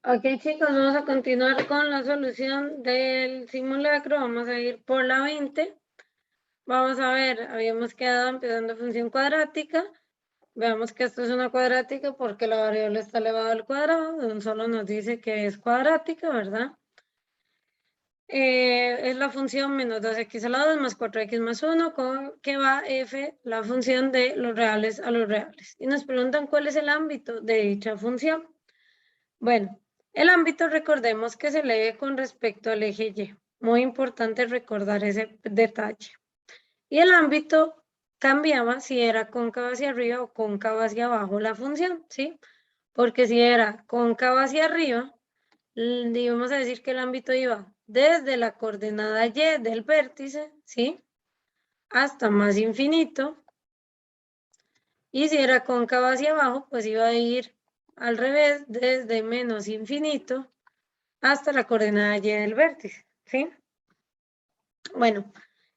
Ok, chicos, vamos a continuar con la solución del simulacro. Vamos a ir por la 20. Vamos a ver, habíamos quedado empezando función cuadrática. Veamos que esto es una cuadrática porque la variable está elevada al cuadrado. Solo nos dice que es cuadrática, ¿verdad? Es la función menos 2x a la 2 más 4x más 1, con que va f, la función de los reales a los reales. Y nos preguntan cuál es el ámbito de dicha función. Bueno, el ámbito recordemos que se lee con respecto al eje Y. Muy importante recordar ese detalle. Y el ámbito cambiaba si era cóncava hacia arriba o cóncava hacia abajo la función, ¿sí? Porque si era cóncava hacia arriba, íbamos a decir que el ámbito iba desde la coordenada Y del vértice, ¿sí? Hasta más infinito. Y si era cóncava hacia abajo, pues iba a ir al revés, desde menos infinito hasta la coordenada Y del vértice, ¿sí? Bueno,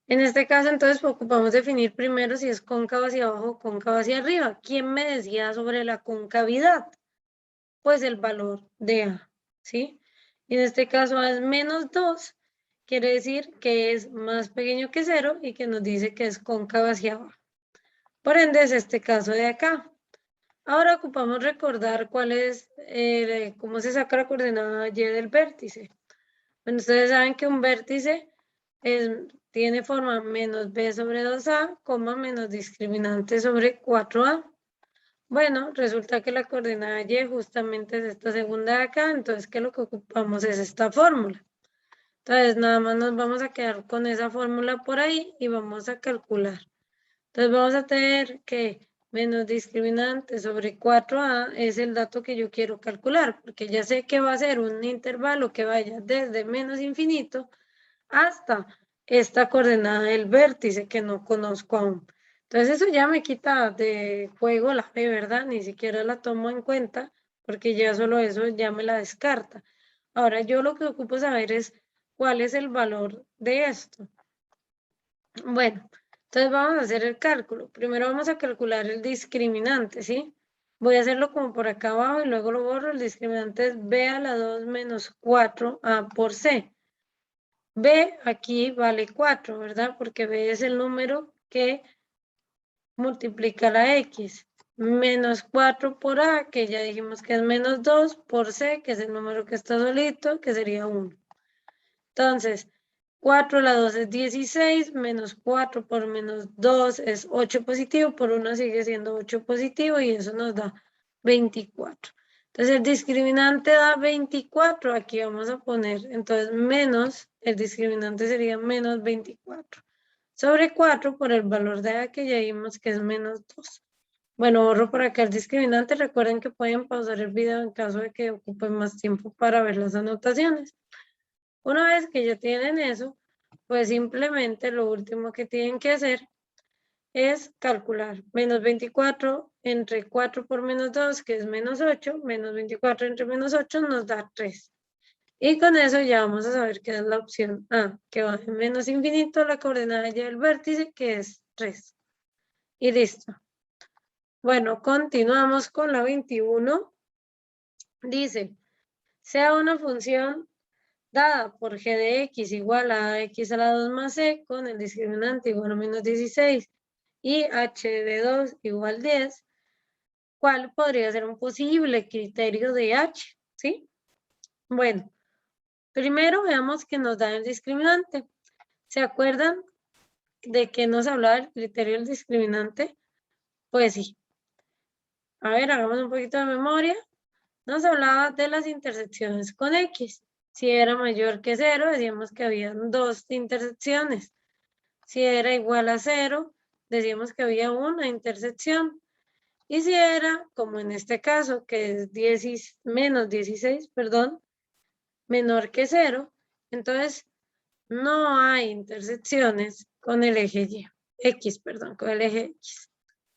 en este caso entonces ocupamos definir primero si es cóncavo hacia abajo o cóncavo hacia arriba. ¿Quién me decía sobre la concavidad? Pues el valor de A, ¿sí? Y en este caso A es menos 2, quiere decir que es más pequeño que 0 y que nos dice que es cóncavo hacia abajo. Por ende es este caso de acá. Ahora ocupamos recordar cuál es, cómo se saca la coordenada Y del vértice. Bueno, ustedes saben que un vértice tiene forma menos b sobre 2a, menos discriminante sobre 4a. Bueno, resulta que la coordenada Y justamente es esta segunda de acá, entonces que lo que ocupamos es esta fórmula. Entonces nada más nos vamos a quedar con esa fórmula por ahí y vamos a calcular. Entonces vamos a tener que menos discriminante sobre 4a es el dato que yo quiero calcular, porque ya sé que va a ser un intervalo que vaya desde menos infinito hasta esta coordenada del vértice que no conozco aún. Entonces eso ya me quita de juego la B, ¿verdad? Ni siquiera la tomo en cuenta porque ya solo eso ya me la descarta. Ahora yo lo que ocupo saber es cuál es el valor de esto. Bueno, entonces vamos a hacer el cálculo. Primero vamos a calcular el discriminante, ¿sí? Voy a hacerlo como por acá abajo y luego lo borro. El discriminante es B a la 2 menos 4A por C. B aquí vale 4, ¿verdad? Porque B es el número que multiplica la X. Menos 4 por A, que ya dijimos que es menos 2, por C, que es el número que está solito, que sería 1. Entonces, 4 a la 2 es 16, menos 4 por menos 2 es 8 positivo, por 1 sigue siendo 8 positivo y eso nos da 24. Entonces el discriminante da 24, aquí vamos a poner, entonces menos, el discriminante sería menos 24 sobre 4 por el valor de A que ya vimos que es menos 2. Bueno, borro por acá el discriminante, recuerden que pueden pausar el video en caso de que ocupen más tiempo para ver las anotaciones. Una vez que ya tienen eso, pues simplemente lo último que tienen que hacer es calcular menos 24 entre 4 por menos 2, que es menos 8, menos 24 entre menos 8 nos da 3. Y con eso ya vamos a saber qué es la opción A, que va de menos infinito a la coordenada Y del vértice, que es 3. Y listo. Bueno, continuamos con la 21. Dice, sea una función dada por g de x igual a x a la 2 más c con el discriminante igual a menos 16 y h de 2 igual 10, ¿cuál podría ser un posible criterio de h? ¿Sí? Bueno, primero veamos que nos da el discriminante. ¿Se acuerdan de que nos hablaba el criterio del discriminante? Pues sí. A ver, hagamos un poquito de memoria. Nos hablaba de las intersecciones con x. Si era mayor que 0, decíamos que habían dos intersecciones. Si era igual a 0, decíamos que había una intersección. Y si era, como en este caso, que es menos 16, perdón, menor que 0, entonces no hay intersecciones con el eje Y, X, perdón, con el eje X.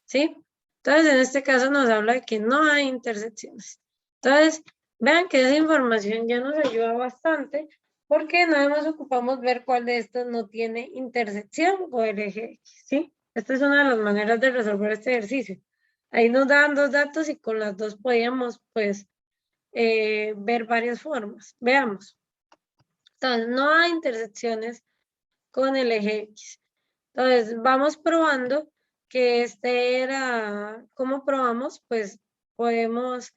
¿Sí? Entonces, en este caso nos habla de que no hay intersecciones. Entonces, vean que esa información ya nos ayuda bastante porque nada más ocupamos ver cuál de estos no tiene intersección con el eje X, ¿sí? Esta es una de las maneras de resolver este ejercicio. Ahí nos dan dos datos y con las dos podíamos, pues, ver varias formas. Veamos. Entonces, no hay intersecciones con el eje X. Entonces, vamos probando que este era, ¿cómo probamos? Pues podemos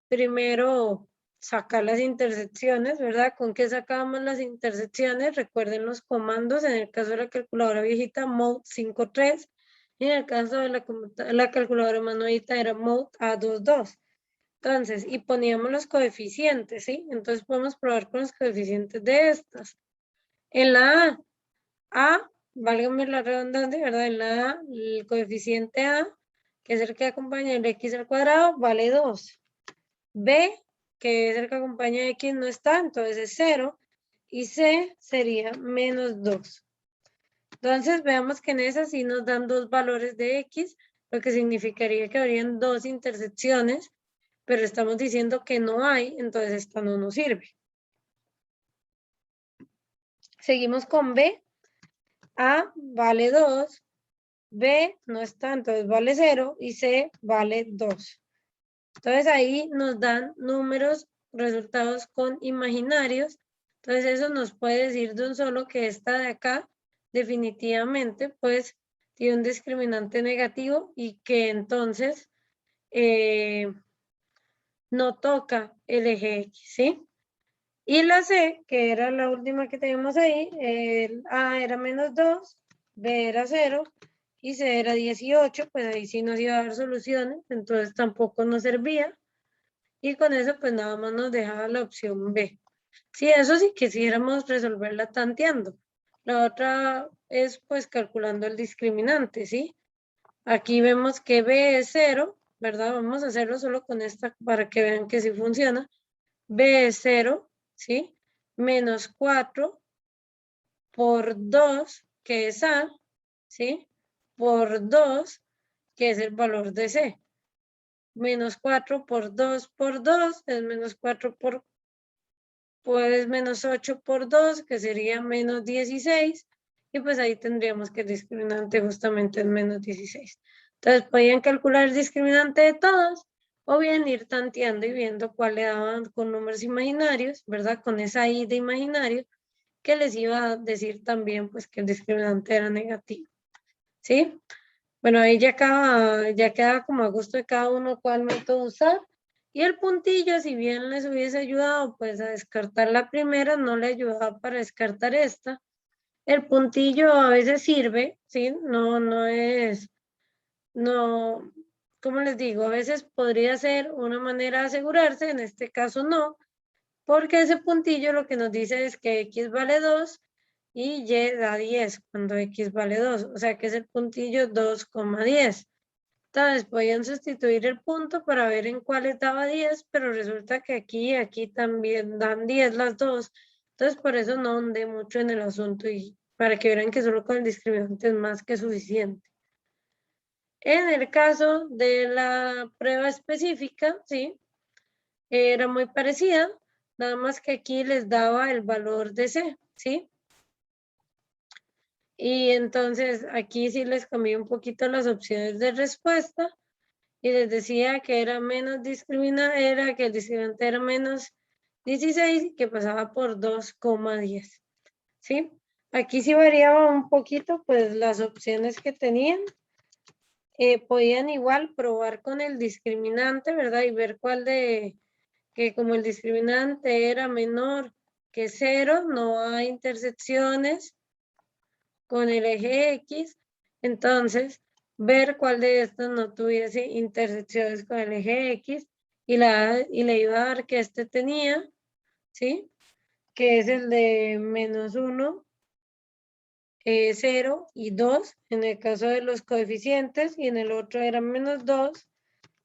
primero sacar las intersecciones, ¿verdad? ¿Con qué sacábamos las intersecciones? Recuerden los comandos, en el caso de la calculadora viejita, mode 53, y en el caso de la calculadora más nuevita era mode A22. Entonces, y poníamos los coeficientes, ¿sí? Entonces podemos probar con los coeficientes de estas. En la A, válgame la redundancia, ¿verdad? En la A, el coeficiente A, que es el que acompaña el X al cuadrado, vale 2. B, que es el que acompaña a X, no está, entonces es 0. Y C sería menos 2. Entonces, veamos que en esa sí nos dan dos valores de X, lo que significaría que habrían dos intersecciones, pero estamos diciendo que no hay, entonces esta no nos sirve. Seguimos con B. A vale 2, B no está, entonces vale 0 y C vale 2. Entonces ahí nos dan números, resultados con imaginarios. Entonces eso nos puede decir de un solo que esta de acá definitivamente pues tiene un discriminante negativo y que entonces no toca el eje X, ¿sí? Y la C, que era la última que tenemos ahí, el A era menos 2, B era 0 y C era 18, pues ahí sí nos iba a dar soluciones, entonces tampoco nos servía. Y con eso pues nada más nos dejaba la opción B. Sí, eso sí quisiéramos resolverla tanteando. La otra es pues calculando el discriminante, ¿sí? Aquí vemos que B es 0, ¿verdad? Vamos a hacerlo solo con esta para que vean que sí funciona. B es 0, ¿sí? Menos 4 por 2, que es A, ¿sí? Por 2, que es el valor de C. Menos 4 por 2 es menos 4 pues menos 8 por 2, que sería menos 16. Y pues ahí tendríamos que el discriminante justamente es menos 16. Entonces podían calcular el discriminante de todos o bien ir tanteando y viendo cuál le daban con números imaginarios, ¿verdad? Con esa I de imaginario que les iba a decir también pues que el discriminante era negativo. ¿Sí? Bueno, ahí ya queda como a gusto de cada uno cuál método usar. Y el puntillo, si bien les hubiese ayudado pues a descartar la primera, no le ayudaba para descartar esta. El puntillo a veces sirve, ¿sí? No es, no, como les digo, a veces podría ser una manera de asegurarse, en este caso no, porque ese puntillo lo que nos dice es que X vale 2 y Y da 10 cuando X vale 2, o sea que es el puntillo 2,10. Entonces podían sustituir el punto para ver en cuál daba 10, pero resulta que aquí y aquí también dan 10 las dos. Entonces por eso no ahondé mucho en el asunto y para que vean que solo con el discriminante es más que suficiente. En el caso de la prueba específica, ¿sí? Era muy parecida, nada más que aquí les daba el valor de C, ¿sí? Y entonces aquí sí les cambié un poquito las opciones de respuesta y les decía que era menos era que el discriminante era menos 16 y que pasaba por 2,10, ¿sí? Aquí sí variaba un poquito, pues las opciones que tenían. Podían igual probar con el discriminante, ¿verdad? Y ver cuál que como el discriminante era menor que 0, no hay intersecciones con el eje X, entonces ver cuál de estos no tuviese intersecciones con el eje X y le iba a dar que este tenía, ¿sí? Que es el de menos 1, 0 y 2 en el caso de los coeficientes y en el otro era menos 2,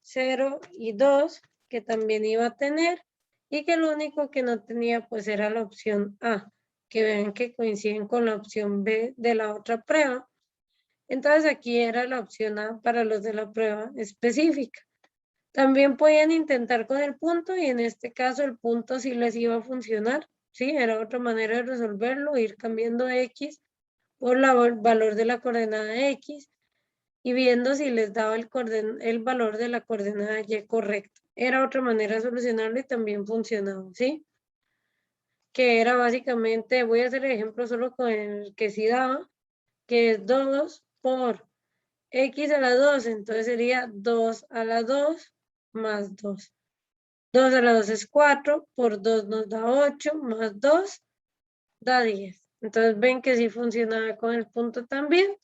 0 y 2 que también iba a tener y que lo único que no tenía pues era la opción A, que ven que coinciden con la opción B de la otra prueba. Entonces aquí era la opción A para los de la prueba específica. También podían intentar con el punto y en este caso el punto sí les iba a funcionar, ¿sí? Era otra manera de resolverlo, ir cambiando X por el valor de la coordenada X y viendo si les daba el valor de la coordenada Y correcto. era otra manera de solucionarlo y también funcionaba, ¿sí? Que era básicamente, voy a hacer el ejemplo solo con el que sí daba, que es 2 por x a la 2, entonces sería 2 a la 2 más 2. 2 a la 2 es 4, por 2 nos da 8, más 2 da 10. Entonces ven que sí funcionaba con el punto también.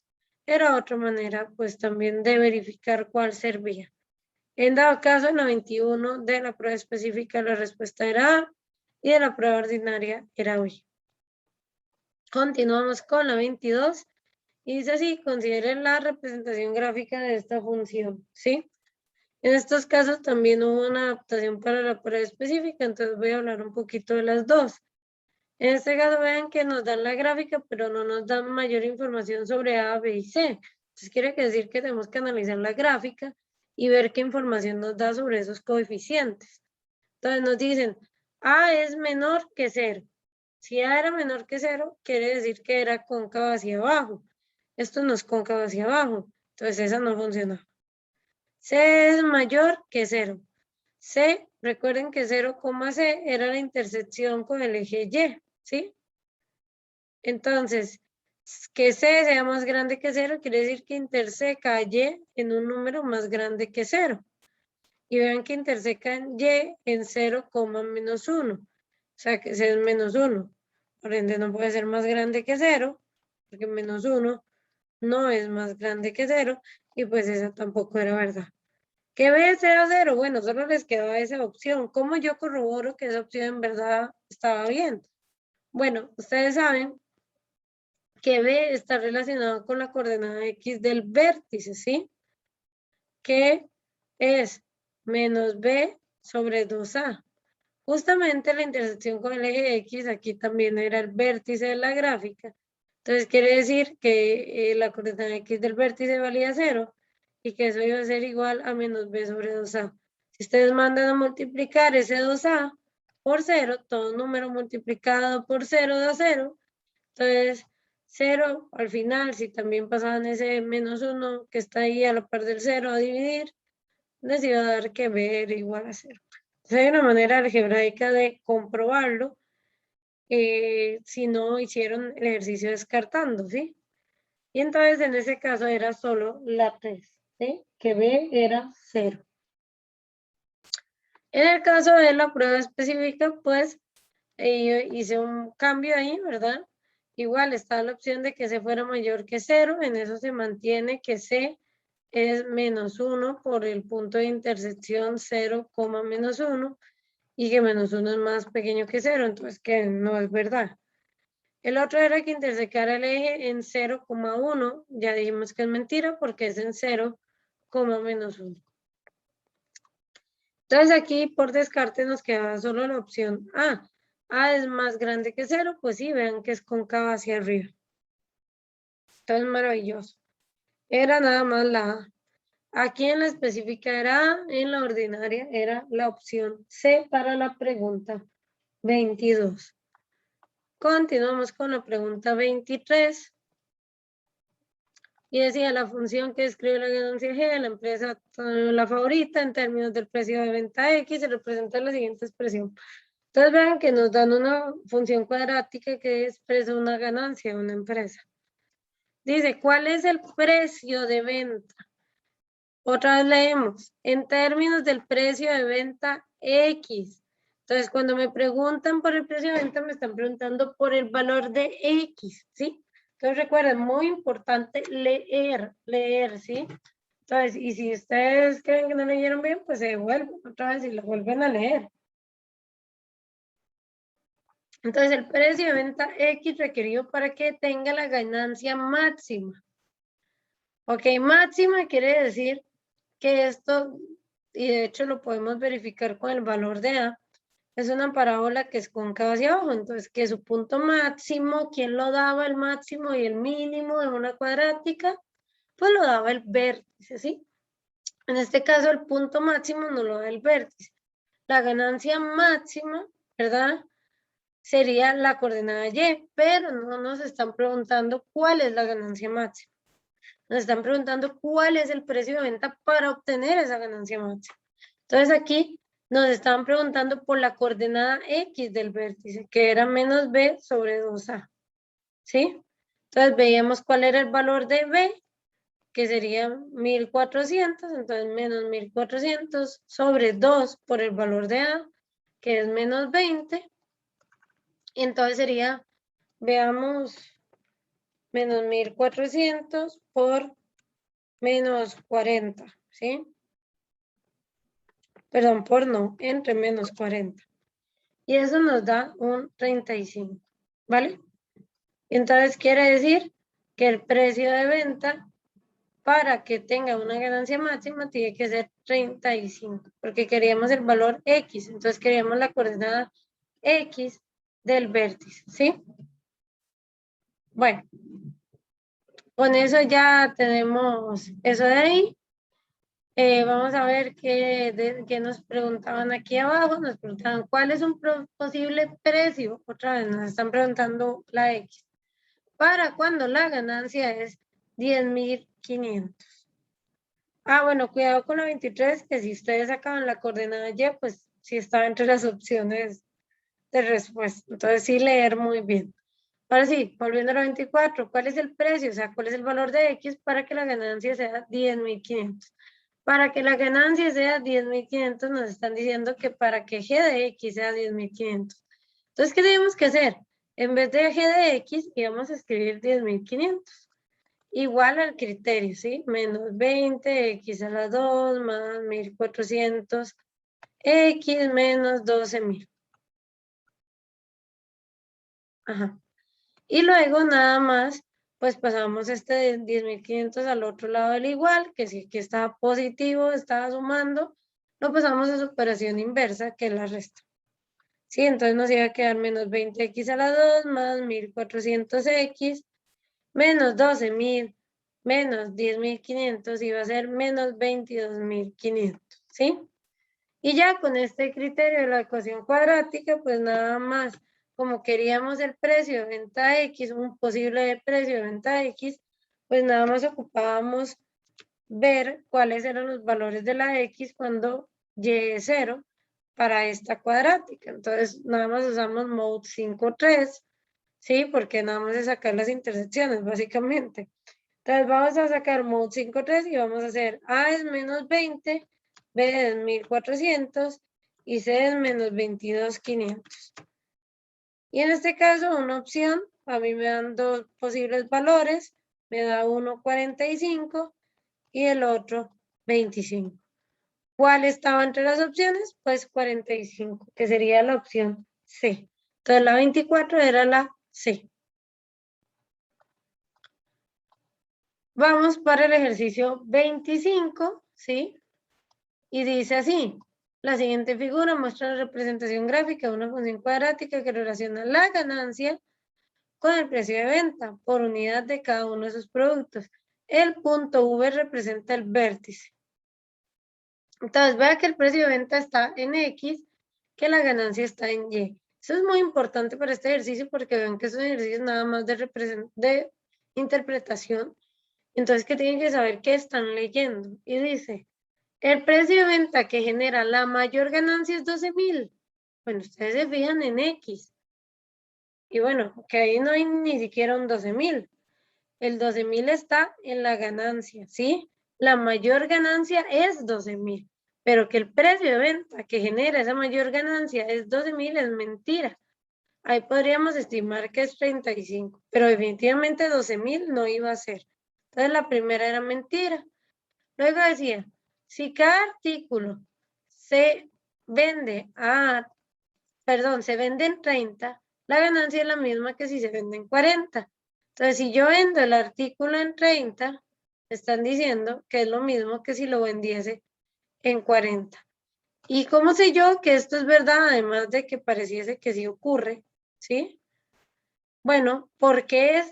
Era otra manera, pues también de verificar cuál servía. En dado caso, en la 21 de la prueba específica la respuesta era A y de la prueba ordinaria era B. Continuamos con la 22 y dice así, consideren la representación gráfica de esta función, ¿sí? En estos casos también hubo una adaptación para la prueba específica, entonces voy a hablar un poquito de las dos. En este caso vean que nos dan la gráfica, pero no nos dan mayor información sobre A, B y C. Entonces quiere decir que tenemos que analizar la gráfica y ver qué información nos da sobre esos coeficientes. Entonces nos dicen, A es menor que 0. Si A era menor que 0, quiere decir que era cóncavo hacia abajo. Esto no es cóncavo hacia abajo, entonces esa no funciona. C es mayor que 0. C, recuerden que 0, C era la intersección con el eje Y, ¿sí? Entonces, que C sea más grande que 0 quiere decir que interseca Y en un número más grande que 0. Y vean que interseca Y en 0, menos 1. O sea, que C es menos 1. Por ende, no puede ser más grande que 0, porque menos 1 no es más grande que 0, y pues esa tampoco era verdad. ¿Qué B sea 0? Bueno, solo les quedaba esa opción. ¿Cómo yo corroboro que esa opción en verdad estaba bien? Bueno, ustedes saben que B está relacionado con la coordenada X del vértice, ¿sí? Que es menos B sobre 2A. Justamente la intersección con el eje X aquí también era el vértice de la gráfica. Entonces quiere decir que la coordenada X del vértice valía 0 y que eso iba a ser igual a menos B sobre 2A. Si ustedes mandan a multiplicar ese 2A por 0, todo número multiplicado por 0 da 0. Entonces 0 al final, si también pasaban ese menos 1 que está ahí a la par del 0 a dividir, les iba a dar que B era igual a 0. Entonces hay una manera algebraica de comprobarlo si no hicieron el ejercicio descartando, ¿sí? Y entonces en ese caso era solo la 3, ¿sí? Que B era 0. En el caso de la prueba específica, pues hice un cambio ahí, ¿verdad? Igual está la opción de que C fuera mayor que 0, en eso se mantiene que C es menos 1 por el punto de intersección 0, menos 1, y que menos 1 es más pequeño que 0, entonces que no es verdad. El otro era que intersecara el eje en 0,1, ya dijimos que es mentira porque es en 0, menos 1. Entonces aquí por descarte nos queda solo la opción A. A es más grande que 0, pues sí, vean que es cóncava hacia arriba. Entonces maravilloso. Era nada más la A. Aquí en la específica era A, en la ordinaria era la opción C para la pregunta 22. Continuamos con la pregunta 23. Y decía la función que describe la ganancia G de la empresa, la favorita en términos del precio de venta X, se representa la siguiente expresión. Entonces vean que nos dan una función cuadrática que expresa una ganancia de una empresa. Dice, ¿cuál es el precio de venta? Otra vez leemos, en términos del precio de venta X. Entonces, cuando me preguntan por el precio de venta, me están preguntando por el valor de X, ¿sí? Entonces, recuerden, muy importante leer, ¿sí? Entonces, y si ustedes creen que no leyeron bien, pues se devuelven otra vez y lo vuelven a leer. Entonces, el precio de venta X requerido para que tenga la ganancia máxima. Ok, máxima quiere decir que esto, y de hecho lo podemos verificar con el valor de A, es una parábola que es cóncava hacia abajo, entonces que su punto máximo, ¿quién lo daba el máximo y el mínimo de una cuadrática? Pues lo daba el vértice, ¿sí? En este caso el punto máximo no lo da el vértice. La ganancia máxima, ¿verdad? Sería la coordenada Y, pero no nos están preguntando cuál es la ganancia máxima. Nos están preguntando cuál es el precio de venta para obtener esa ganancia máxima. Entonces aquí nos estaban preguntando por la coordenada X del vértice, que era menos B sobre 2A, ¿sí? Entonces veíamos cuál era el valor de B, que sería 1400, entonces menos 1400 sobre 2 por el valor de A, que es menos 20, entonces sería, veamos, menos 1400 por menos 40, ¿sí? Perdón, por no, entre menos 40. Y eso nos da un 35, ¿vale? Entonces quiere decir que el precio de venta para que tenga una ganancia máxima tiene que ser 35, porque queríamos el valor X, entonces queríamos la coordenada X del vértice, ¿sí? Bueno, con eso ya tenemos eso de ahí. Vamos a ver qué nos preguntaban aquí abajo. Nos preguntaban cuál es un posible precio. Otra vez nos están preguntando la X. Para cuando la ganancia es 10.500. Ah, bueno, cuidado con la 23, que si ustedes sacaban la coordenada Y, pues sí estaba entre las opciones de respuesta. Entonces sí leer muy bien. Ahora sí, volviendo a la 24, ¿cuál es el precio? O sea, ¿cuál es el valor de X para que la ganancia sea 10.500? Para que la ganancia sea 10.500, nos están diciendo que para que G de X sea 10.500. Entonces, ¿qué tenemos que hacer? En vez de G de X, íbamos a escribir 10.500. Igual al criterio, ¿sí? Menos 20, X a la 2, más 1.400, X menos 12.000. Ajá. Y luego nada más, pues pasamos este de 10.500 al otro lado del igual, que si aquí estaba positivo, estaba sumando, lo pasamos a su operación inversa, que es la resta. Sí, entonces nos iba a quedar menos 20x a la 2 más 1.400x menos 12.000 menos 10.500 iba a ser menos 22.500, ¿sí? Y ya con este criterio de la ecuación cuadrática, pues nada más, como queríamos el precio de venta X, un posible precio de venta X, pues nada más ocupábamos ver cuáles eran los valores de la X cuando llegue 0 para esta cuadrática. Entonces, nada más usamos mode 5.3, ¿sí? Porque nada más es sacar las intersecciones, básicamente. Entonces, vamos a sacar mode 5.3 y vamos a hacer A es menos 20, B es 1.400 y C es menos 22.500. Y en este caso, una opción, a mí me dan dos posibles valores, me da 1.45 y el otro 25. ¿Cuál estaba entre las opciones? Pues 45, que sería la opción C. Entonces la 24 era la C. Vamos para el ejercicio 25, ¿sí? Y dice así, la siguiente figura muestra la representación gráfica de una función cuadrática que relaciona la ganancia con el precio de venta por unidad de cada uno de sus productos. El punto V representa el vértice. Entonces, vea que el precio de venta está en X, que la ganancia está en Y. Eso es muy importante para este ejercicio porque vean que es un ejercicio nada más de interpretación. Entonces, que tienen que saber qué están leyendo. Y dice, el precio de venta que genera la mayor ganancia es 12.000. Bueno, ustedes se fijan en X. Y bueno, que ahí no hay ni siquiera un 12.000. El 12.000 está en la ganancia, ¿sí? La mayor ganancia es 12.000, pero que el precio de venta que genera esa mayor ganancia es 12.000 es mentira. Ahí podríamos estimar que es 35, pero definitivamente 12.000 no iba a ser. Entonces la primera era mentira. Luego decía, si cada artículo se vende se vende en 30, la ganancia es la misma que si se vende en 40. Entonces, si yo vendo el artículo en 30, están diciendo que es lo mismo que si lo vendiese en 40. ¿Y cómo sé yo que esto es verdad? Además de que pareciese que sí ocurre, ¿sí? Bueno, porque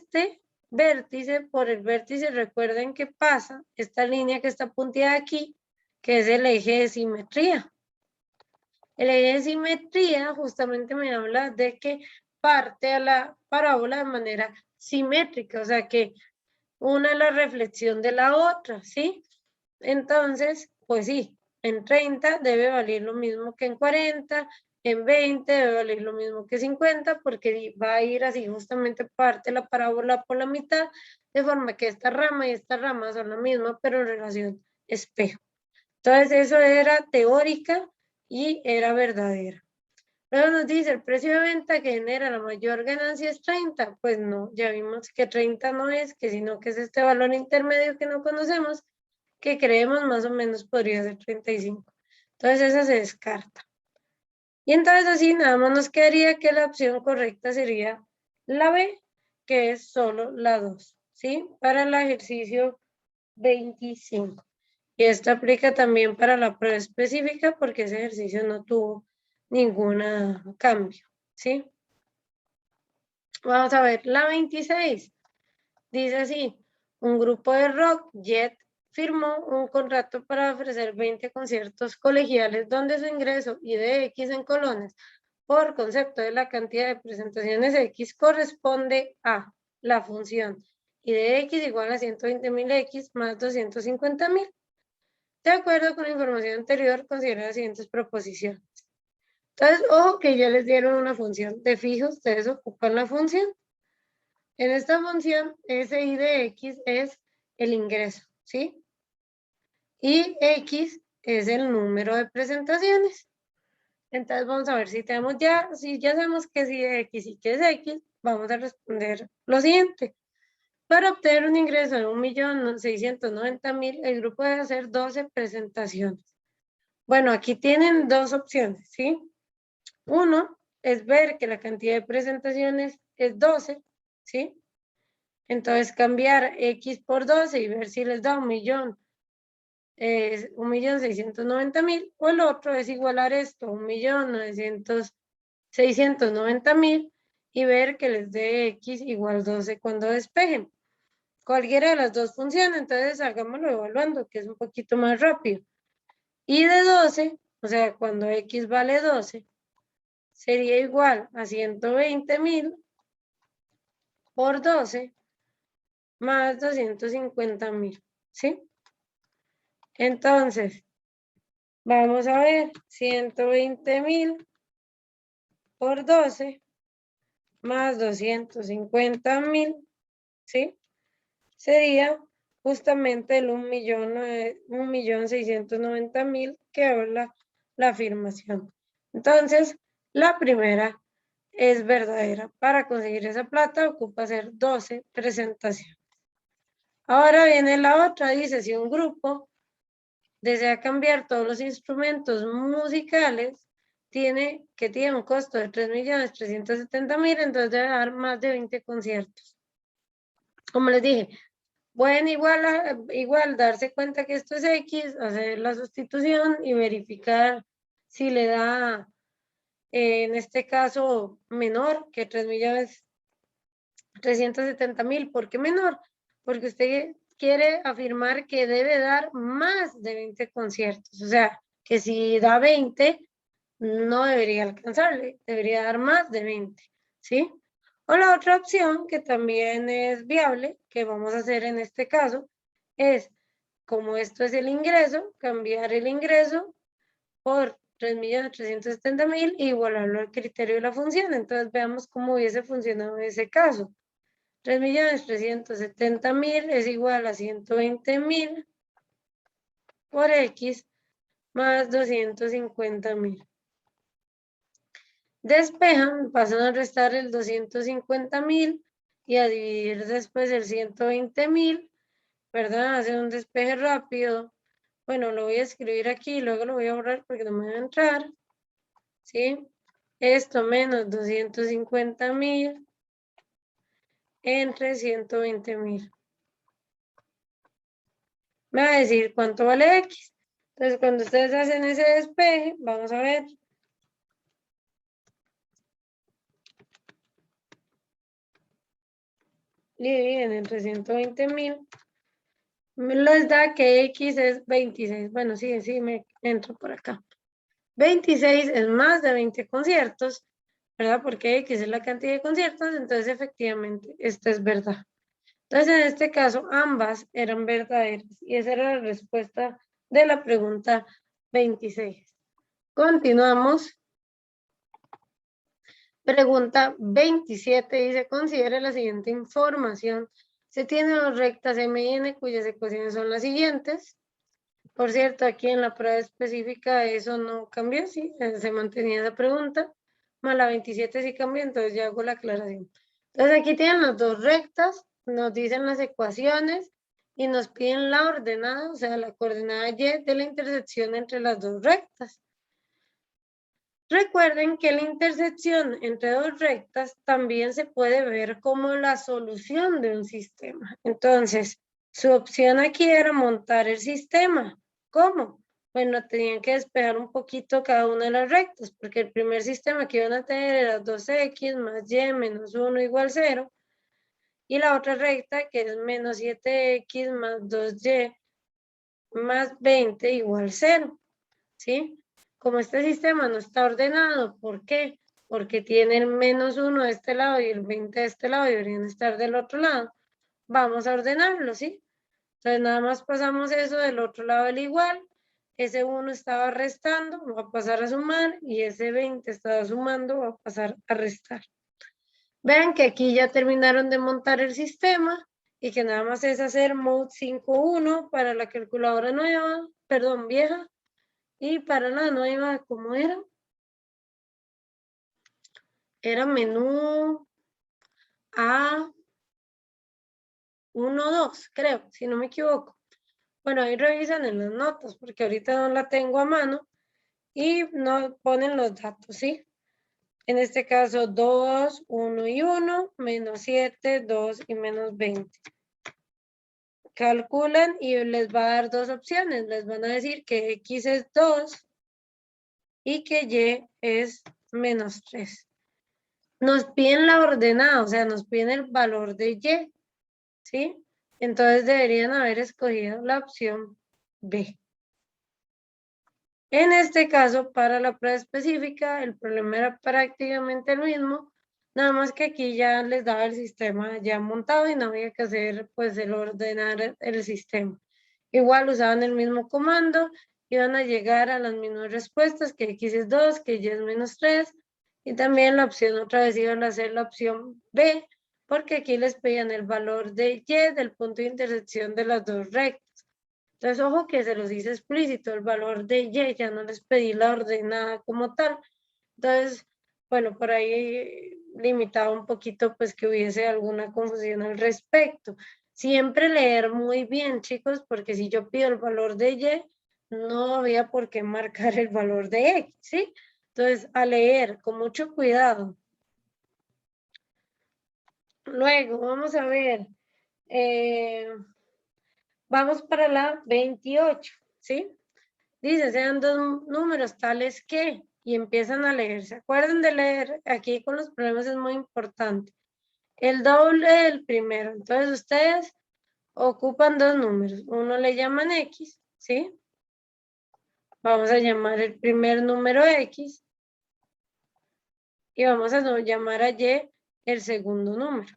por el vértice, recuerden que pasa esta línea que está punteada aquí, que es el eje de simetría. El eje de simetría justamente me habla de que parte a la parábola de manera simétrica, o sea que una es la reflexión de la otra, ¿sí? Entonces, pues sí, en 30 debe valer lo mismo que en 40, en 20 debe valer lo mismo que 50, porque va a ir así, justamente parte la parábola por la mitad, de forma que esta rama y esta rama son la misma, pero en relación espejo. Entonces eso era teórica y era verdadera. Luego nos dice, el precio de venta que genera la mayor ganancia es 30. Pues no, ya vimos que 30 no es, sino que es este valor intermedio que no conocemos, que creemos más o menos podría ser 35. Entonces esa se descarta. Y entonces así nada más nos quedaría que la opción correcta sería la B, que es solo la 2, ¿sí? Para el ejercicio 25. Y esto aplica también para la prueba específica porque ese ejercicio no tuvo ningún cambio, ¿sí? Vamos a ver la 26. Dice así, un grupo de rock, Jet, firmó un contrato para ofrecer 20 conciertos colegiales donde su ingreso y de X en colones por concepto de la cantidad de presentaciones X corresponde a la función y de X igual a 120.000 X más 250.000. De acuerdo con la información anterior, considera las siguientes proposiciones. Entonces, ojo que ya les dieron una función de fijo, ustedes ocupan la función. En esta función, SI de X es el ingreso, ¿sí? Y X es el número de presentaciones. Entonces vamos a ver si tenemos ya, si ya sabemos que es Y de X y que es X, vamos a responder lo siguiente. Para obtener un ingreso de 1.690.000, el grupo debe hacer 12 presentaciones. Bueno, aquí tienen dos opciones, ¿sí? Uno es ver que la cantidad de presentaciones es 12, ¿sí? Entonces cambiar X por 12 y ver si les da 1.690.000, o el otro es igualar esto, 1.690.000 y ver que les dé X igual 12 cuando despejen. Cualquiera de las dos funciona, entonces hagámoslo evaluando, que es un poquito más rápido. Y de 12, o sea, cuando X vale 12, sería igual a 120.000 por 12 más 250.000, ¿sí? Entonces, vamos a ver, 120.000 por 12 más 250.000, ¿sí? Sería justamente el 1.690.000 que habla la afirmación. Entonces, la primera es verdadera. Para conseguir esa plata ocupa hacer 12 presentaciones. Ahora viene la otra, dice, si un grupo desea cambiar todos los instrumentos musicales, tiene un costo de 3.370.000, entonces debe dar más de 20 conciertos. Como les dije, pueden igual darse cuenta que esto es X, hacer la sustitución y verificar si le da, en este caso, menor que 3.370.000. ¿Por qué menor? Porque usted quiere afirmar que debe dar más de 20 conciertos. O sea, que si da 20, no debería alcanzarle, debería dar más de 20, ¿sí? O la otra opción, que también es viable, que vamos a hacer en este caso, es, como esto es el ingreso, cambiar el ingreso por 3.370.000 y igualarlo al criterio de la función. Entonces veamos cómo hubiese funcionado en ese caso. 3.370.000 es igual a 120.000 por X más 250.000. Despejan, pasan a restar el 250.000 y a dividir después el 120.000, ¿verdad? Hacen un despeje rápido. Bueno, lo voy a escribir aquí, luego lo voy a borrar porque no me va a entrar, ¿sí? Esto menos 250.000 entre 120.000. Me va a decir cuánto vale X. Entonces, cuando ustedes hacen ese despeje, vamos a ver. Dividen entre 120.000. Les da que X es 26. Bueno, sí, me entro por acá. 26 es más de 20 conciertos, ¿verdad? Porque X es la cantidad de conciertos, entonces efectivamente, esta es verdad. Entonces, en este caso, ambas eran verdaderas y esa era la respuesta de la pregunta 26. Continuamos. Pregunta 27 dice, considere la siguiente información. Se tiene dos rectas M y N cuyas ecuaciones son las siguientes. Por cierto, aquí en la prueba específica eso no cambió, sí, se mantenía esa pregunta. Más la 27 sí cambió, entonces ya hago la aclaración. Entonces aquí tienen las dos rectas, nos dicen las ecuaciones y nos piden la ordenada, o sea, la coordenada Y de la intersección entre las dos rectas. Recuerden que la intersección entre dos rectas también se puede ver como la solución de un sistema. Entonces, su opción aquí era montar el sistema. ¿Cómo? Bueno, tenían que despejar un poquito cada una de las rectas, porque el primer sistema que iban a tener era 2x más y menos 1 igual 0. Y la otra recta que es menos 7x más 2y más 20 igual 0. ¿Sí? Como este sistema no está ordenado, ¿por qué? Porque tiene el menos 1 de este lado y el 20 de este lado y deberían estar del otro lado. Vamos a ordenarlo, ¿sí? Entonces nada más pasamos eso del otro lado del igual. Ese 1 estaba restando, va a pasar a sumar y ese 20 estaba sumando, va a pasar a restar. Vean que aquí ya terminaron de montar el sistema y que nada más es hacer mod 5.1 para la calculadora nueva, perdón, vieja. Y para la nueva, ¿cómo era? Era menú A1, 2, creo, si no me equivoco. Bueno, ahí revisan en las notas, porque ahorita no la tengo a mano y no ponen los datos, ¿sí? En este caso, 2, 1 y 1, menos 7, 2 y menos 20. Calculan y les va a dar dos opciones. Les van a decir que X es 2 y que Y es menos 3. Nos piden la ordenada, o sea, nos piden el valor de Y, ¿sí? Entonces deberían haber escogido la opción B. En este caso, para la prueba específica, el problema era prácticamente el mismo, nada más que aquí ya les daba el sistema ya montado y no había que hacer, pues, el ordenar el sistema. Igual usaban el mismo comando, iban a llegar a las mismas respuestas, que X es 2, que Y es menos 3, y también la opción otra vez iban a hacer la opción B, porque aquí les pedían el valor de Y del punto de intersección de las dos rectas. Entonces, ojo que se los hice explícito, el valor de Y, ya no les pedí la ordenada como tal. Entonces, bueno, por ahí limitaba un poquito pues que hubiese alguna confusión al respecto. Siempre leer muy bien, chicos, porque si yo pido el valor de Y, no había por qué marcar el valor de X, ¿sí? Entonces, a leer con mucho cuidado. Luego, vamos a ver. Vamos para la 28, ¿sí? Dice, sean dos números tales que, y empiezan a leer. ¿Se acuerdan de leer? Aquí con los problemas es muy importante. El doble del primero. Entonces ustedes ocupan dos números. Uno le llaman X, ¿sí? Vamos a llamar el primer número X. Y vamos a llamar a Y el segundo número.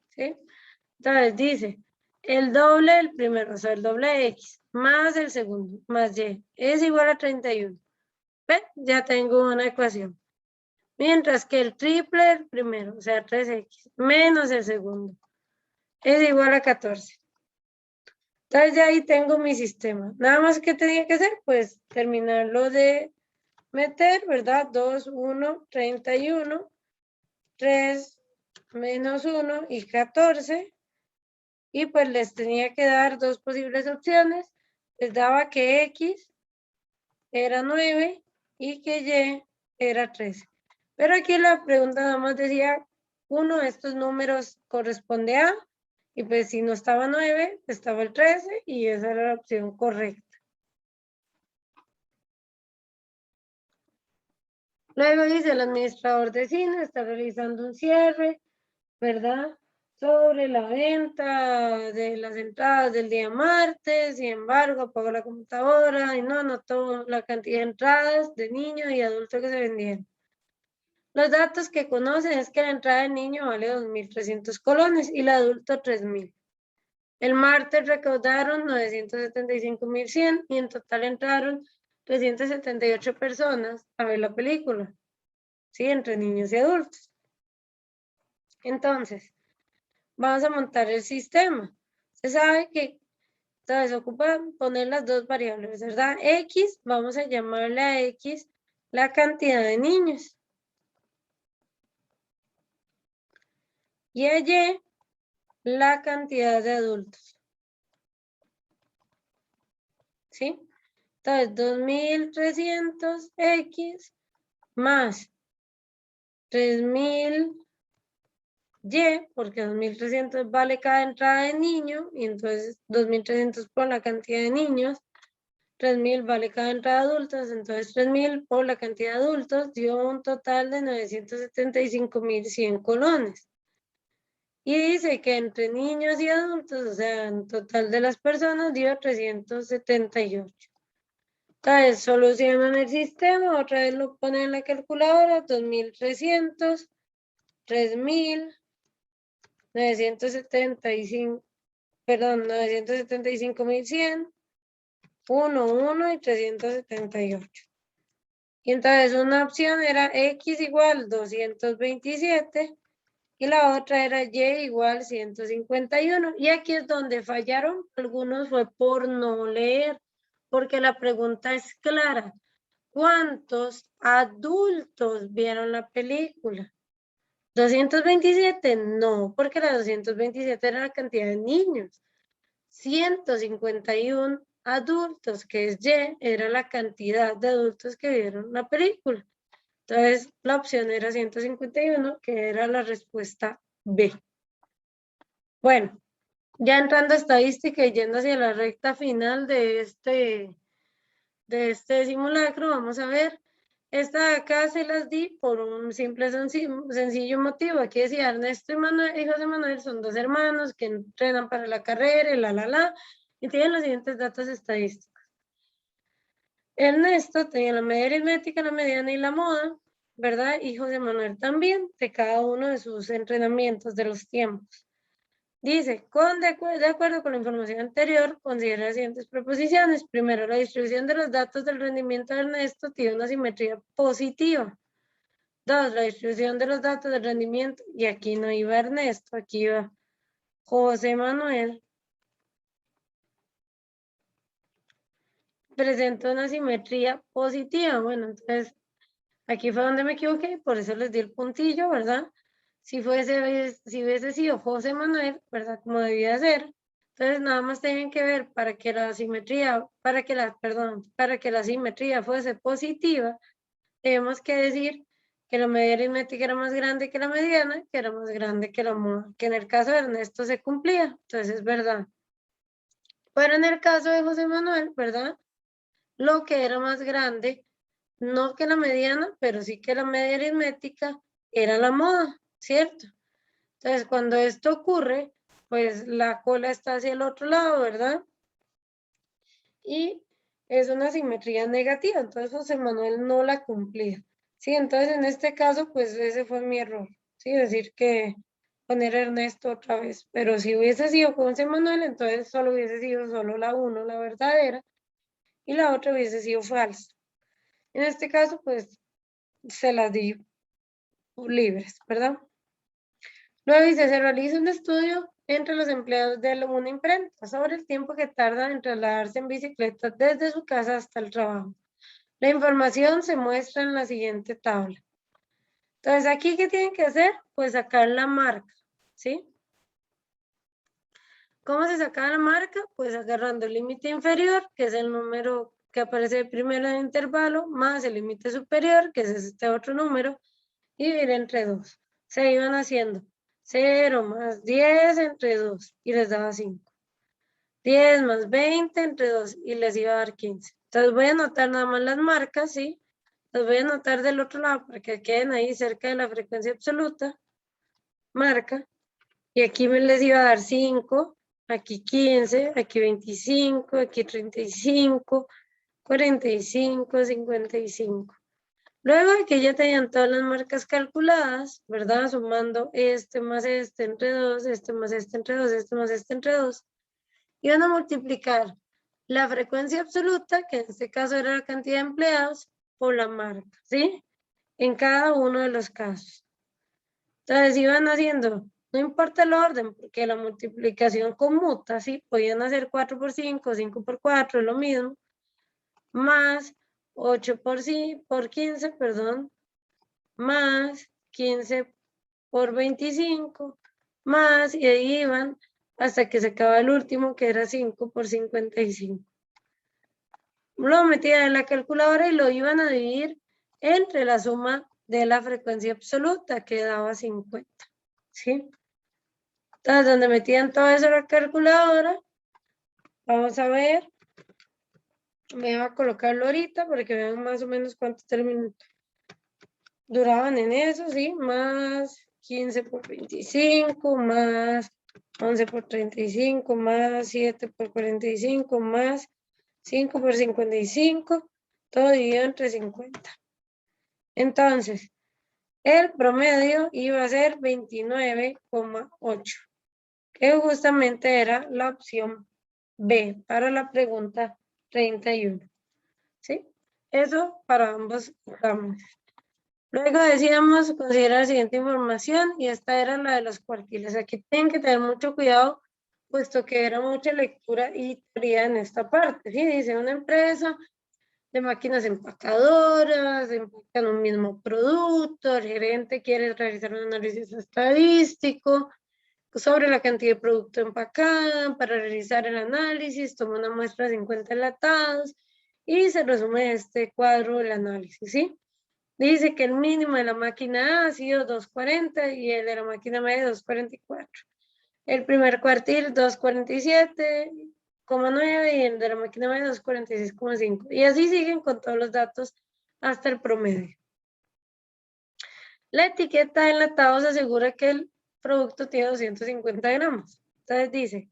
¿Sí? Entonces dice, el doble del primero, o sea, el doble de X, más el segundo, más Y, es igual a 31. ¿Ven? Ya tengo una ecuación. Mientras que el triple del primero, o sea, 3X, menos el segundo, es igual a 14. Entonces ya ahí tengo mi sistema. Nada más que tenía que hacer, pues, terminarlo de meter, ¿verdad? 2, 1, 31, 3, menos 1 y 14. Y pues les tenía que dar dos posibles opciones. Les daba que X era 9 y que Y era 13. Pero aquí la pregunta nada más decía, uno de estos números corresponde a, y pues si no estaba 9, estaba el 13 y esa era la opción correcta. Luego dice, el administrador de cine está realizando un cierre, ¿verdad? Sobre la venta de las entradas del día martes, sin embargo, apagó la computadora y no anotó la cantidad de entradas de niños y adultos que se vendieron. Los datos que conocen es que la entrada del niño vale 2.300 colones y la adulto 3.000. El martes recaudaron 975.100 y en total entraron 378 personas a ver la película, ¿sí? Entre niños y adultos. Entonces, vamos a montar el sistema. Se sabe que entonces ocupa poner las dos variables, ¿verdad? X, vamos a llamarle a X la cantidad de niños. Y a Y la cantidad de adultos. ¿Sí? Entonces, 2300X más 3000Y, porque 2300 vale cada entrada de niño, y entonces 2300 por la cantidad de niños, 3000 vale cada entrada de adultos, entonces 3000 por la cantidad de adultos dio un total de 975.100 colones. Y dice que entre niños y adultos, o sea, en total de las personas, dio 378. Entonces, solucionan el sistema, otra vez lo ponen en la calculadora, 2300, 3000, 975, perdón, 975.100, 1, 1 y 378. Y entonces una opción era X igual 227 y la otra era Y igual 151. Y aquí es donde fallaron. Algunos fue por no leer, porque la pregunta es clara. ¿Cuántos adultos vieron la película? ¿227? No, porque la 227 era la cantidad de niños. 151 adultos, que es Y, era la cantidad de adultos que vieron la película. Entonces, la opción era 151, que era la respuesta B. Bueno, ya entrando a estadística y yendo hacia la recta final de este simulacro, vamos a ver. Esta de acá se las di por un simple sencillo motivo. Aquí decía Ernesto y José Manuel son dos hermanos que entrenan para la carrera y tienen los siguientes datos estadísticos. Ernesto tenía la media aritmética, la mediana y la moda, ¿verdad? Y José Manuel también, de cada uno de sus entrenamientos de los tiempos. Dice, de acuerdo con la información anterior, considera las siguientes proposiciones. Primero, la distribución de los datos del rendimiento de Ernesto tiene una simetría positiva. 2, la distribución de los datos del rendimiento, y aquí no iba Ernesto, aquí iba José Manuel, presenta una simetría positiva. Bueno, entonces aquí fue donde me equivoqué, por eso les di el puntillo, ¿verdad? Si hubiese sido José Manuel, ¿verdad? Como debía ser. Entonces nada más tienen que ver para que la simetría, para que la simetría fuese positiva, tenemos que decir que la media aritmética era más grande que la mediana, que era más grande que la moda, que en el caso de Ernesto se cumplía, entonces es verdad. Pero en el caso de José Manuel, ¿verdad? Lo que era más grande, no que la mediana, pero sí que la media aritmética, era la moda, ¿cierto? Entonces, cuando esto ocurre, pues la cola está hacia el otro lado, ¿verdad? Y es una simetría negativa, entonces José Manuel no la cumplía. Sí, entonces en este caso, pues ese fue mi error, sí, decir que poner Ernesto otra vez, pero si hubiese sido José Manuel, entonces solo hubiese sido solo la 1, la verdadera, y la otra hubiese sido falsa. En este caso, pues se las di libres, ¿verdad? Luego dice, se realiza un estudio entre los empleados de una imprenta sobre el tiempo que tardan en trasladarse en bicicleta desde su casa hasta el trabajo. La información se muestra en la siguiente tabla. Entonces, aquí, ¿qué tienen que hacer? Pues sacar la marca, ¿sí? ¿Cómo se saca la marca? Pues agarrando el límite inferior, que es el número que aparece primero en el intervalo, más el límite superior, que es este otro número, y dividir entre 2. Se iban haciendo 0 más 10 entre 2 y les daba 5. 10 más 20 entre 2 y les iba a dar 15. Entonces voy a anotar nada más las marcas, ¿sí? Las voy a anotar del otro lado para que queden ahí cerca de la frecuencia absoluta. Marca. Y aquí me les iba a dar 5, aquí 15, aquí 25, aquí 35, 45, 55. Luego de que ya tenían todas las marcas calculadas, ¿verdad? Sumando este más este entre 2, este más este entre 2, este más este entre 2, iban a multiplicar la frecuencia absoluta, que en este caso era la cantidad de empleados, por la marca, ¿sí? En cada uno de los casos. Entonces iban haciendo, no importa el orden, porque la multiplicación conmuta, ¿sí? Podían hacer 4 por 5, 5 por 4, lo mismo, más 8 por 15, perdón, más 15 por 25, más, y ahí iban hasta que se acaba el último, que era 5 por 55. Lo metían en la calculadora y lo iban a dividir entre la suma de la frecuencia absoluta, que daba 50, ¿sí? Entonces, donde metían todo eso en la calculadora, vamos a ver, me voy a colocarlo ahorita para que vean más o menos cuántos términos duraban en eso, ¿sí? Más 15 por 25, más 11 por 35, más 7 por 45, más 5 por 55, todo dividido entre 50. Entonces, el promedio iba a ser 29,8, que justamente era la opción B para la pregunta 31. ¿Sí? Eso para ambos exámenes. Luego decíamos considerar la siguiente información, y esta era la de los cuartiles. Aquí tienen que tener mucho cuidado, puesto que era mucha lectura y teoría en esta parte. ¿Sí? Dice una empresa de máquinas empacadoras, empacan un mismo producto, el gerente quiere realizar un análisis estadístico sobre la cantidad de producto empacado. Para realizar el análisis, toma una muestra de 50 enlatados y se resume este cuadro del análisis, ¿sí? Dice que el mínimo de la máquina A ha sido 240 y el de la máquina B 244. El primer cuartil 247,9 y el de la máquina B 246,5. Y así siguen con todos los datos hasta el promedio. La etiqueta de enlatados asegura que el producto tiene 250 gramos. Entonces dice,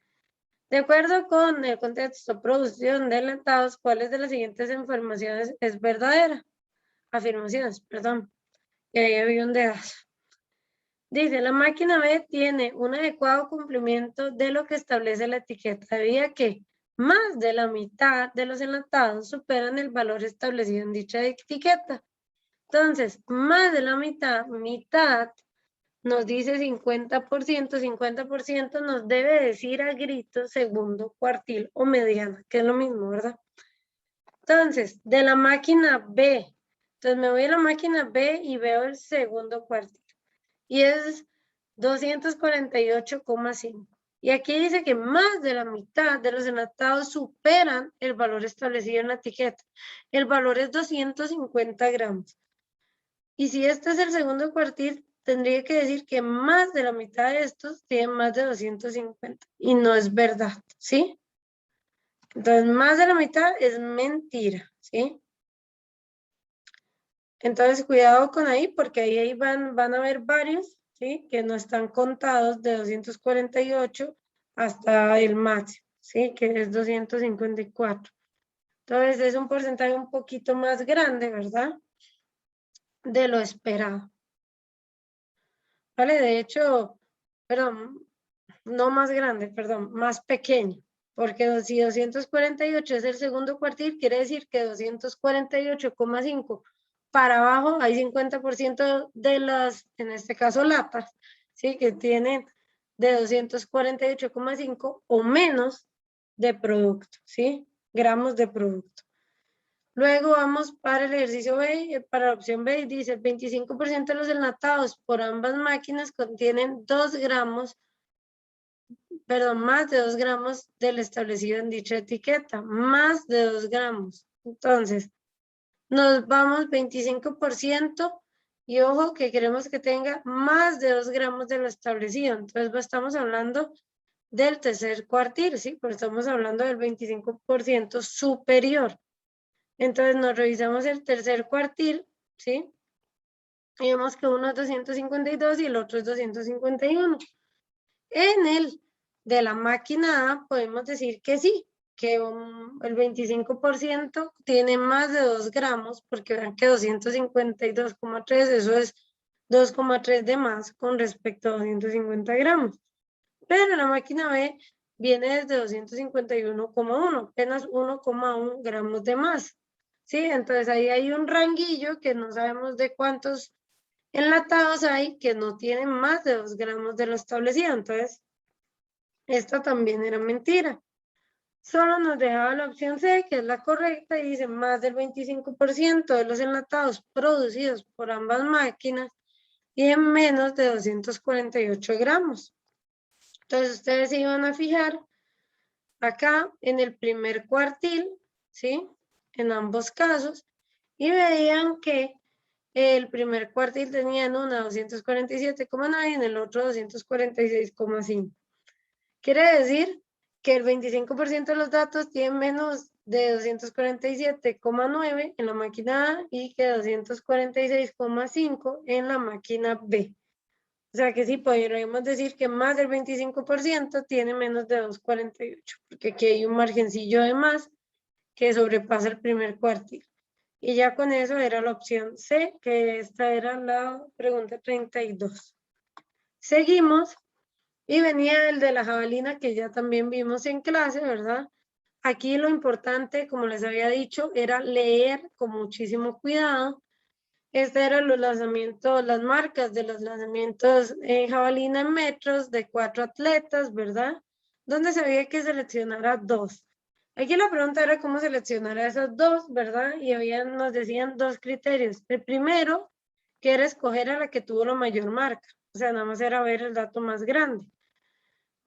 de acuerdo con el contexto producción de enlatados, ¿cuáles de las siguientes afirmaciones es verdadera? Afirmaciones, perdón. Y ahí había un dedazo. Dice, la máquina B tiene un adecuado cumplimiento de lo que establece la etiqueta, debido a que más de la mitad de los enlatados superan el valor establecido en dicha etiqueta. Entonces, más de la mitad nos dice 50%, 50% nos debe decir a grito segundo cuartil o mediana, que es lo mismo, ¿verdad? Entonces, de la máquina B, entonces me voy a la máquina B y veo el segundo cuartil. Y es 248,5. Y aquí dice que más de la mitad de los enlatados superan el valor establecido en la etiqueta. El valor es 250 gramos. Y si este es el segundo cuartil, tendría que decir que más de la mitad de estos tienen más de 250. Y no es verdad, ¿sí? Entonces, más de la mitad es mentira, ¿sí? Entonces, cuidado con ahí, porque ahí van a haber varios, ¿sí? Que no están contados de 248 hasta el máximo, ¿sí? Que es 254. Entonces, es un porcentaje un poquito más grande, ¿verdad? De lo esperado. ¿Vale? De hecho, perdón, no más grande, perdón, más pequeño. Porque si 248 es el segundo cuartil, quiere decir que 248,5 para abajo hay 50% de las, en este caso latas, ¿sí? Que tienen de 248,5 o menos de producto, ¿sí? Gramos de producto. Luego vamos para el ejercicio B, para la opción B, dice el 25% de los enlatados por ambas máquinas contienen 2 gramos, perdón, más de 2 gramos del establecido en dicha etiqueta, más de 2 gramos. Entonces, nos vamos 25% y ojo que queremos que tenga más de 2 gramos de lo establecido. Entonces, estamos hablando del tercer cuartil, ¿sí? Pero estamos hablando del 25% superior. Entonces, nos revisamos el tercer cuartil, ¿sí? Y vemos que uno es 252 y el otro es 251. En el de la máquina A podemos decir que sí, que el 25% tiene más de 2 gramos, porque vean que 252,3, eso es 2,3 de más con respecto a 250 gramos. Pero la máquina B viene desde 251,1, apenas 1,1 gramos de más. ¿Sí? Entonces ahí hay un ranguillo que no sabemos de cuántos enlatados hay que no tienen más de 2 gramos de lo establecido. Entonces, esta también era mentira. Solo nos dejaba la opción C, que es la correcta, y dice más del 25% de los enlatados producidos por ambas máquinas tienen menos de 248 gramos. Entonces, ustedes se iban a fijar acá en el primer cuartil, ¿sí? En ambos casos, y veían que el primer cuartil tenía en una 247,9 y en el otro 246,5. Quiere decir que el 25% de los datos tienen menos de 247,9 en la máquina A y que 246,5 en la máquina B. O sea que sí, podríamos decir que más del 25% tiene menos de 248, porque aquí hay un margencillo de más que sobrepasa el primer cuartil. Y ya con eso era la opción C, que esta era la pregunta 32. Seguimos y venía el de la jabalina que ya también vimos en clase, ¿verdad? Aquí lo importante, como les había dicho, era leer con muchísimo cuidado. Este eran los lanzamientos, las marcas de los lanzamientos en jabalina en metros de 4 atletas, ¿verdad? Donde se había que seleccionar a 2. Aquí la pregunta era cómo seleccionar a esos 2, ¿verdad? Y nos decían 2 criterios. El primero, que era escoger a la que tuvo la mayor marca. O sea, nada más era ver el dato más grande,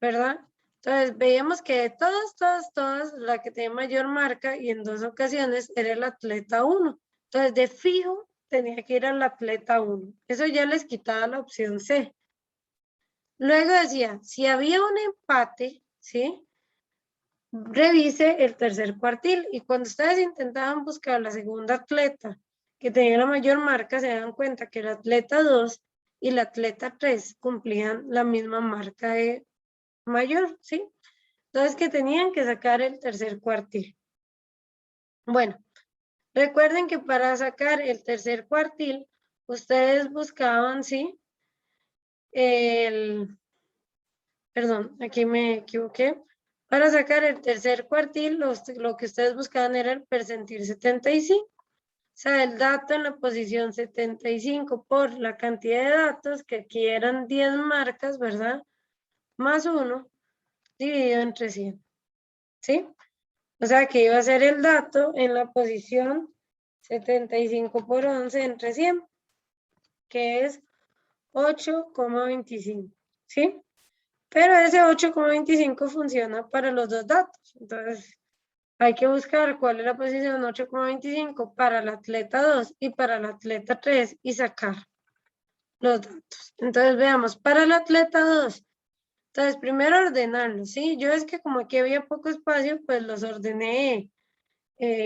¿verdad? Entonces, veíamos que de todas, la que tenía mayor marca y en 2 ocasiones era el atleta 1. Entonces, de fijo, tenía que ir al atleta 1. Eso ya les quitaba la opción C. Luego decía, si había un empate, ¿sí? Revise el tercer cuartil. Y cuando ustedes intentaban buscar la segunda atleta que tenía la mayor marca, se dan cuenta que el atleta 2 y el atleta 3 cumplían la misma marca de mayor, ¿sí? Entonces que tenían que sacar el tercer cuartil. Bueno, recuerden que para sacar el tercer cuartil, ustedes buscaban, ¿sí? Perdón, aquí me equivoqué. Para sacar el tercer cuartil, lo que ustedes buscaban era el percentil 75. O sea, el dato en la posición 75 por la cantidad de datos, que aquí eran 10 marcas, ¿verdad? Más 1 dividido entre 100. ¿Sí? O sea, que iba a ser el dato en la posición 75 por 11 entre 100, que es 8,25. ¿Sí? Pero ese 8,25 funciona para los dos datos. Entonces, hay que buscar cuál es la posición 8,25 para el atleta 2 y para el atleta 3 y sacar los datos. Entonces, veamos, para el atleta 2. Entonces, primero ordenarlos, ¿sí? Yo es que como aquí había poco espacio, pues los ordené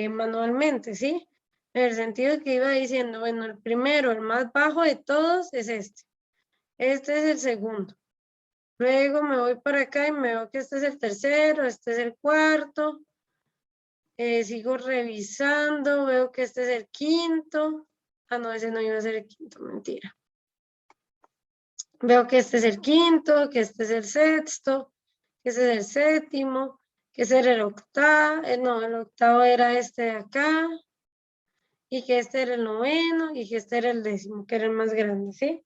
manualmente, ¿sí? En el sentido que iba diciendo, bueno, el primero, el más bajo de todos es este. Este es el segundo. Luego me voy para acá y me veo que este es el tercero, este es el cuarto. Sigo revisando, veo que este es el quinto. Ah, no, ese no iba a ser el quinto, mentira. Veo que este es el quinto, que este es el sexto, que ese es el séptimo, que ese era el octavo. No, el octavo era este de acá. Y que este era el noveno y que este era el décimo, que era el más grande, ¿sí?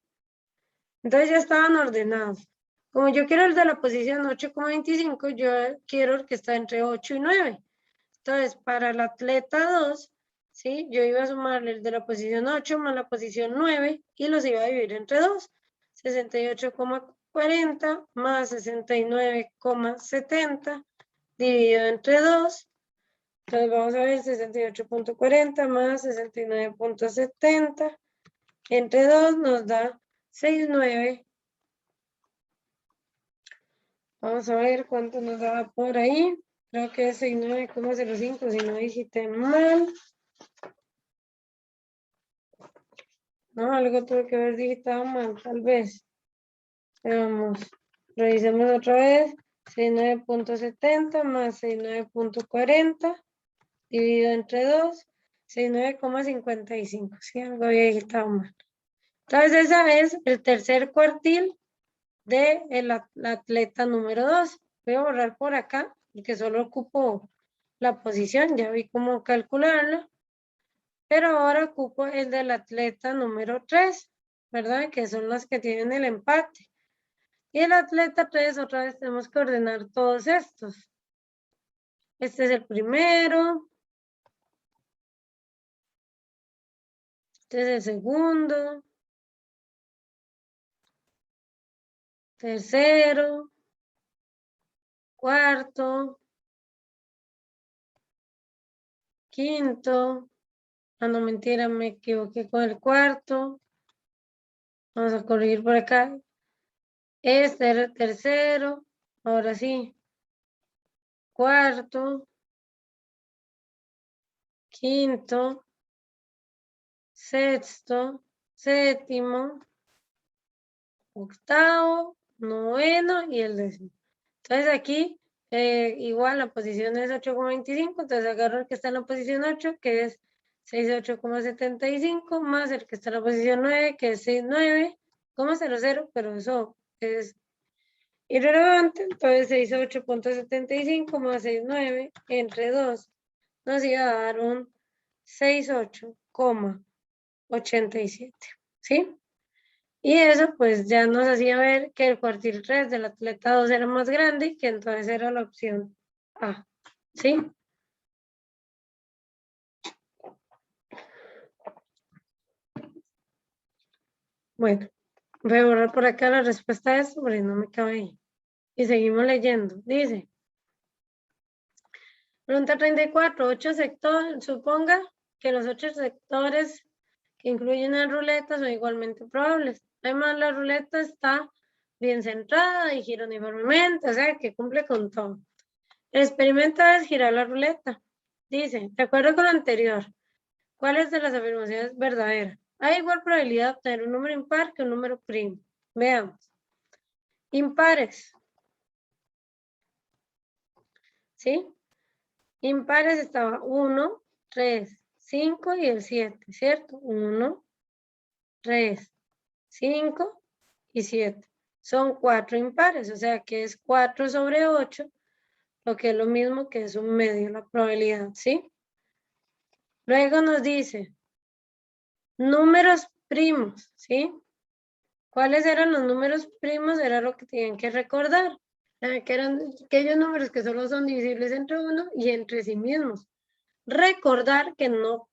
Entonces ya estaban ordenados. Como yo quiero el de la posición 8,25, yo quiero el que está entre 8 y 9. Entonces, para el atleta 2, ¿sí? Yo iba a sumarle el de la posición 8 más la posición 9 y los iba a dividir entre 2. 68,40 más 69,70 dividido entre 2. Entonces vamos a ver 68,40 más 69,70 entre 2 nos da 6,9. Vamos a ver cuánto nos da por ahí. Creo que es 69,05 si no digité mal. No, algo tuve que haber digitado mal, tal vez. Vamos, revisemos otra vez. 69,70 más 69,40 dividido entre 2. 69,55. Sí, algo había digitado mal. Entonces, esa es el tercer cuartil del atleta número 2. Voy a borrar por acá, porque solo ocupo la posición, ya vi cómo calcularla. Pero ahora ocupo el del atleta número 3, ¿verdad? Que son los que tienen el empate. Y el atleta 3, otra vez tenemos que ordenar todos estos. Este es el primero. Este es el segundo. Tercero. Cuarto. Quinto. Ah, no, mentira, me equivoqué con el cuarto. Vamos a corregir por acá. Este era el tercero. Ahora sí. Cuarto. Quinto. Sexto. Séptimo. Octavo. Noveno y el décimo. Entonces aquí igual la posición es 8,25. Entonces agarro el que está en la posición 8, que es 68,75, más el que está en la posición 9, que es 69,00, pero eso es irrelevante. Entonces 68,75 más 69 entre 2 nos iba a dar un 68,87, ¿sí? Y eso pues ya nos hacía ver que el cuartil 3 del atleta 2 era más grande, que entonces era la opción A, ¿sí? Bueno, voy a borrar por acá la respuesta a esto, porque no me cabe ahí. Y seguimos leyendo. Dice, pregunta 34, 8 sectores, suponga que los 8 sectores que incluyen la ruleta son igualmente probables. Además, la ruleta está bien centrada y gira uniformemente, o sea, que cumple con todo. El experimento es girar la ruleta. Dice, de acuerdo con lo anterior, ¿cuáles de las afirmaciones es verdadera? Hay igual probabilidad de obtener un número impar que un número primo. Veamos. Impares. ¿Sí? Impares estaba 1, 3, 5 y el 7, ¿cierto? 1, 3, 5 y 7. Son 4 impares, o sea que es 4 sobre 8, lo que es lo mismo que es un medio la probabilidad, ¿sí? Luego nos dice números primos, ¿sí? ¿Cuáles eran los números primos? Era lo que tenían que recordar. Que eran aquellos números que solo son divisibles entre uno y entre sí mismos. Recordar que no,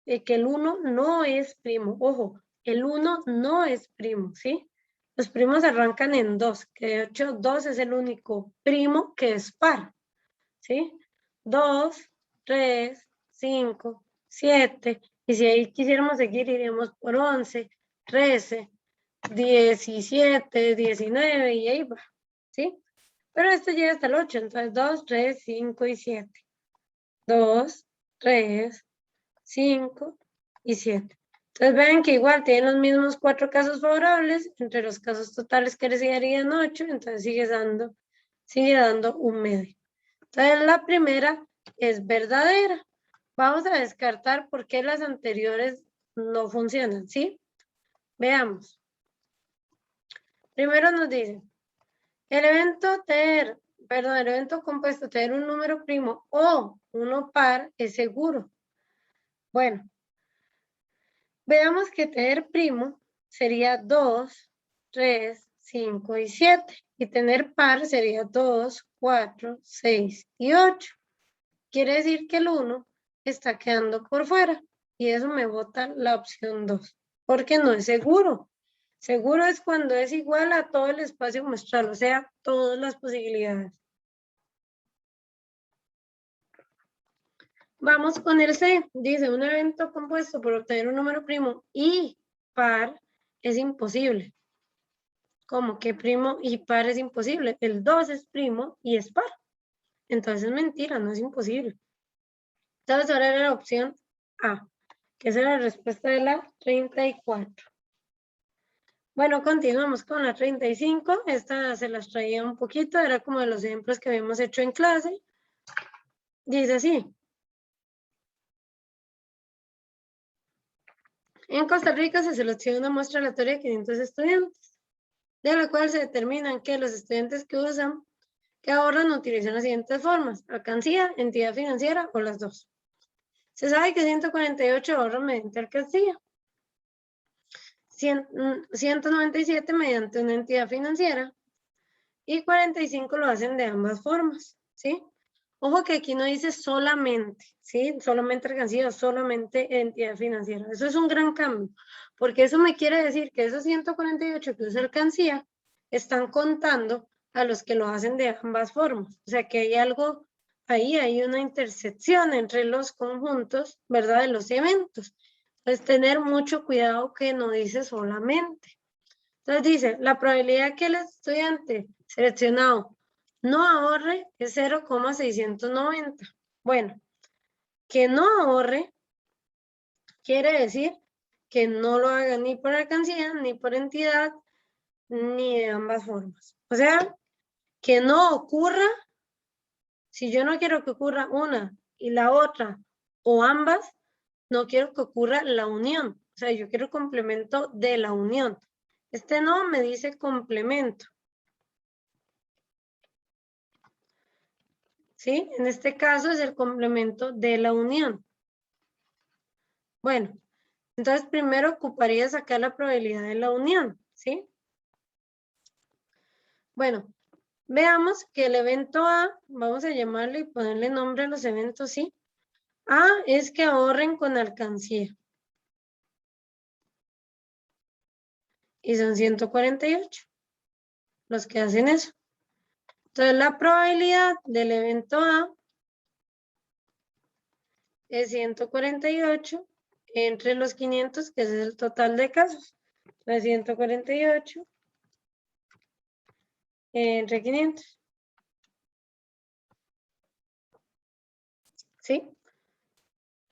que el 1 no es primo. Ojo, el 1 no es primo, ¿sí? Los primos arrancan en 2, que de hecho 2 es el único primo que es par, ¿sí? 2, 3, 5, 7, y si ahí quisiéramos seguir, iríamos por 11, 13, 17, 19, y ahí va, ¿sí? Pero esto llega hasta el 8, entonces 2, 3, 5 y 7. 2, 3, 5 y 7. Entonces vean que igual tienen los mismos 4 casos favorables, entre los casos totales que darían 8, entonces sigue dando un medio. Entonces la primera es verdadera. Vamos a descartar por qué las anteriores no funcionan, ¿sí? Veamos. Primero nos dice, el evento compuesto tener un número primo o uno par es seguro. Bueno, veamos que tener primo sería 2, 3, 5 y 7. Y tener par sería 2, 4, 6 y 8. Quiere decir que el 1 está quedando por fuera. Y eso me bota la opción 2. Porque no es seguro. Seguro es cuando es igual a todo el espacio muestral, o sea, todas las posibilidades. Vamos con el C. Dice, un evento compuesto por obtener un número primo y par es imposible. ¿Cómo que primo y par es imposible? El 2 es primo y es par. Entonces es mentira, no es imposible. Entonces ahora era la opción A, que es la respuesta de la 34. Bueno, continuamos con la 35. Esta se las traía un poquito, era como de los ejemplos que habíamos hecho en clase. Dice así. En Costa Rica se selecciona una muestra aleatoria de 500 estudiantes, de la cual se determinan que los estudiantes que usan que ahorran utilizan las siguientes formas: alcancía, entidad financiera o las dos. Se sabe que 148 ahorran mediante alcancía, 197 mediante una entidad financiera y 45 lo hacen de ambas formas, ¿sí? Ojo que aquí no dice solamente, ¿sí? Solamente alcancía o solamente entidad financiera. Eso es un gran cambio, porque eso me quiere decir que esos 148 que usa alcancía están contando a los que lo hacen de ambas formas. O sea que hay algo, ahí hay una intersección entre los conjuntos, ¿verdad? De los eventos. Entonces, tener mucho cuidado que no dice solamente. Entonces dice, la probabilidad que el estudiante seleccionado no ahorre es 0,690. Bueno, que no ahorre quiere decir que no lo haga ni por alcancía, ni por entidad, ni de ambas formas. O sea, que no ocurra, si yo no quiero que ocurra una y la otra, o ambas, no quiero que ocurra la unión. O sea, yo quiero complemento de la unión. Este no me dice complemento. ¿Sí? En este caso es el complemento de la unión. Bueno, entonces primero ocuparía sacar la probabilidad de la unión, ¿sí? Bueno, veamos que el evento A, vamos a llamarle y ponerle nombre a los eventos, ¿sí? A es que ahorren con alcancía. Y son 148 los que hacen eso. Entonces la probabilidad del evento A es 148 entre los 500, que ese es el total de casos. Entonces 148 entre 500. ¿Sí?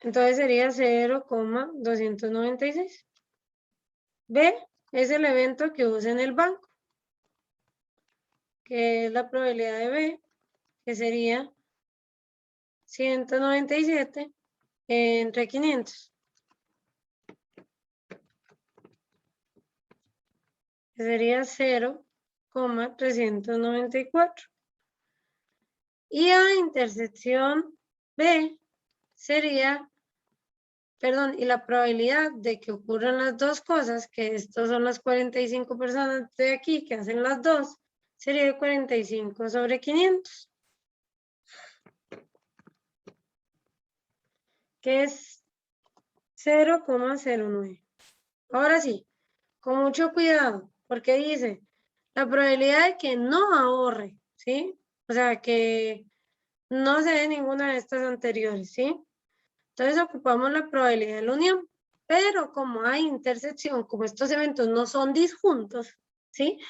Entonces sería 0,296. B es el evento que usa en el banco, que es la probabilidad de B, que sería 197 entre 500. Que sería 0,394. Y a intersección B sería, perdón, y la probabilidad de que ocurran las dos cosas, que estos son las 45 personas de aquí que hacen las dos, sería 45 sobre 500. Que es 0,09. Ahora sí, con mucho cuidado, porque dice la probabilidad de que no ahorre, ¿sí? O sea, que no se dé ninguna de estas anteriores, ¿sí? Entonces ocupamos la probabilidad de la unión, pero como hay intersección, como estos eventos no son disjuntos, ¿sí?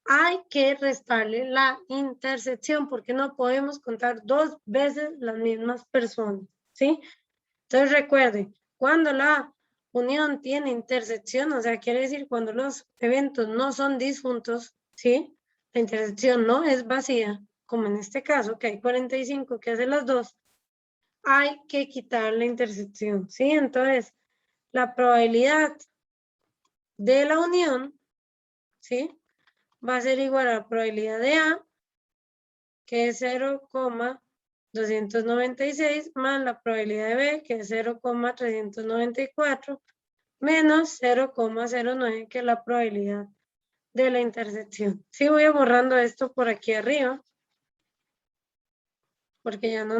Hay que restarle la intersección porque no podemos contar dos veces las mismas personas, ¿sí? Entonces recuerden, cuando la unión tiene intersección, o sea, quiere decir cuando los eventos no son disjuntos, ¿sí? La intersección no es vacía, como en este caso, que hay 45 que hacen las dos, hay que quitar la intersección, ¿sí? Entonces, la probabilidad de la unión, ¿sí? Va a ser igual a la probabilidad de A, que es 0,296, más la probabilidad de B, que es 0,394, menos 0,09, que es la probabilidad de la intersección. Sí, voy borrando esto por aquí arriba, porque ya no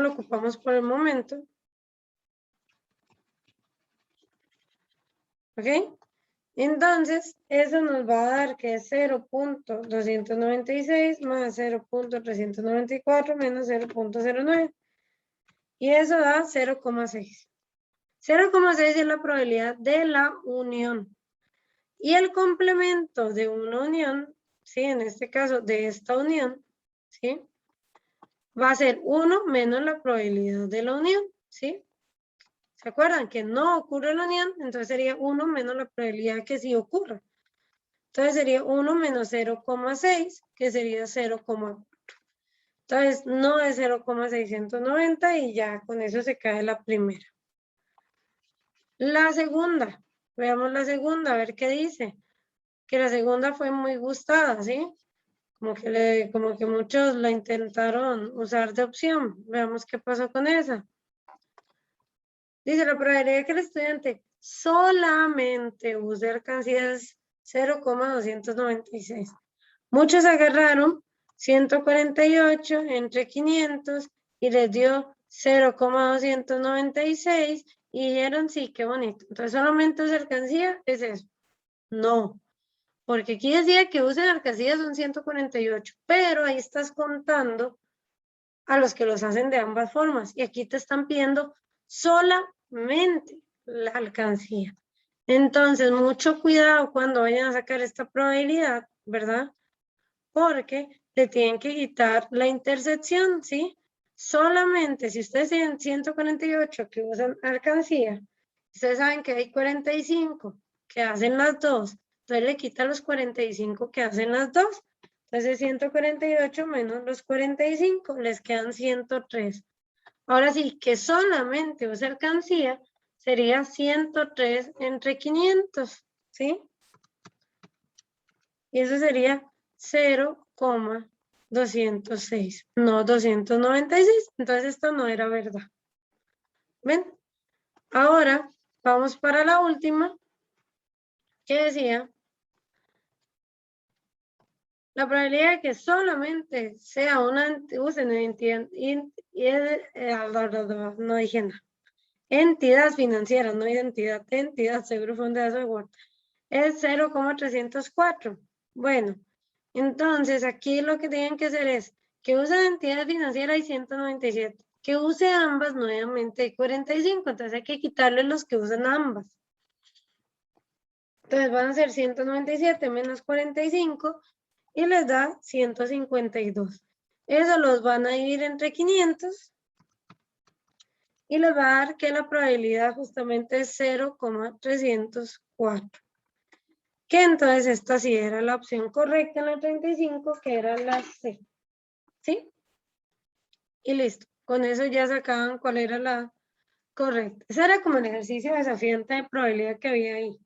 lo ocupamos por el momento. ¿Ok? Entonces, eso nos va a dar que es 0,296 más 0,394 menos 0,09. Y eso da 0,6. 0,6 es la probabilidad de la unión. Y el complemento de una unión, ¿sí? En este caso, de esta unión, ¿sí? Va a ser 1 menos la probabilidad de la unión, ¿sí? ¿Se acuerdan? Que no ocurre la unión, entonces sería 1 menos la probabilidad que sí ocurra. Entonces sería 1 menos 0,6, que sería 0,4. Entonces no es 0,690 y ya con eso se cae la primera. La segunda, veamos la segunda, a ver qué dice. Que la segunda fue muy gustada, ¿sí? como que muchos la intentaron usar de opción. Veamos qué pasó con esa. Dice, la probabilidad de que el estudiante solamente use alcancías 0,296. Muchos agarraron 148 entre 500 y les dio 0,296 y dijeron, sí, qué bonito. Entonces, solamente usa alcancía, es eso. No, porque aquí decía que usen alcancías son 148, pero ahí estás contando a los que los hacen de ambas formas. Y aquí te están pidiendo solamente la alcancía. Entonces, mucho cuidado cuando vayan a sacar esta probabilidad, ¿verdad? Porque te tienen que quitar la intersección, ¿sí? Solamente si ustedes tienen 148 que usan alcancía, ustedes saben que hay 45 que hacen las dos, entonces le quitan los 45 que hacen las dos. Entonces 148 menos los 45, les quedan 103. Ahora sí, que solamente usa alcancía sería 103 entre 500, ¿sí? Y eso sería 0,206, no 296. Entonces esto no era verdad. ¿Ven? Ahora vamos para la última, que decía la probabilidad de que solamente sea una, usen entidad, no dije nada. Entidad financiera, no identidad, entidad, seguro fundada de Word, es 0,304. Bueno, entonces aquí lo que tienen que hacer es que use entidad financiera hay 197, que use ambas nuevamente hay 45, entonces hay que quitarle los que usan ambas. Entonces van a ser 197 menos 45 y les da 152. Eso los van a dividir entre 500 y les va a dar que la probabilidad justamente es 0,304. Que entonces esta sí era la opción correcta en la 35, que era la C. ¿Sí? Y listo. Con eso ya sacaban cuál era la correcta. Ese era como el ejercicio desafiante de probabilidad que había ahí.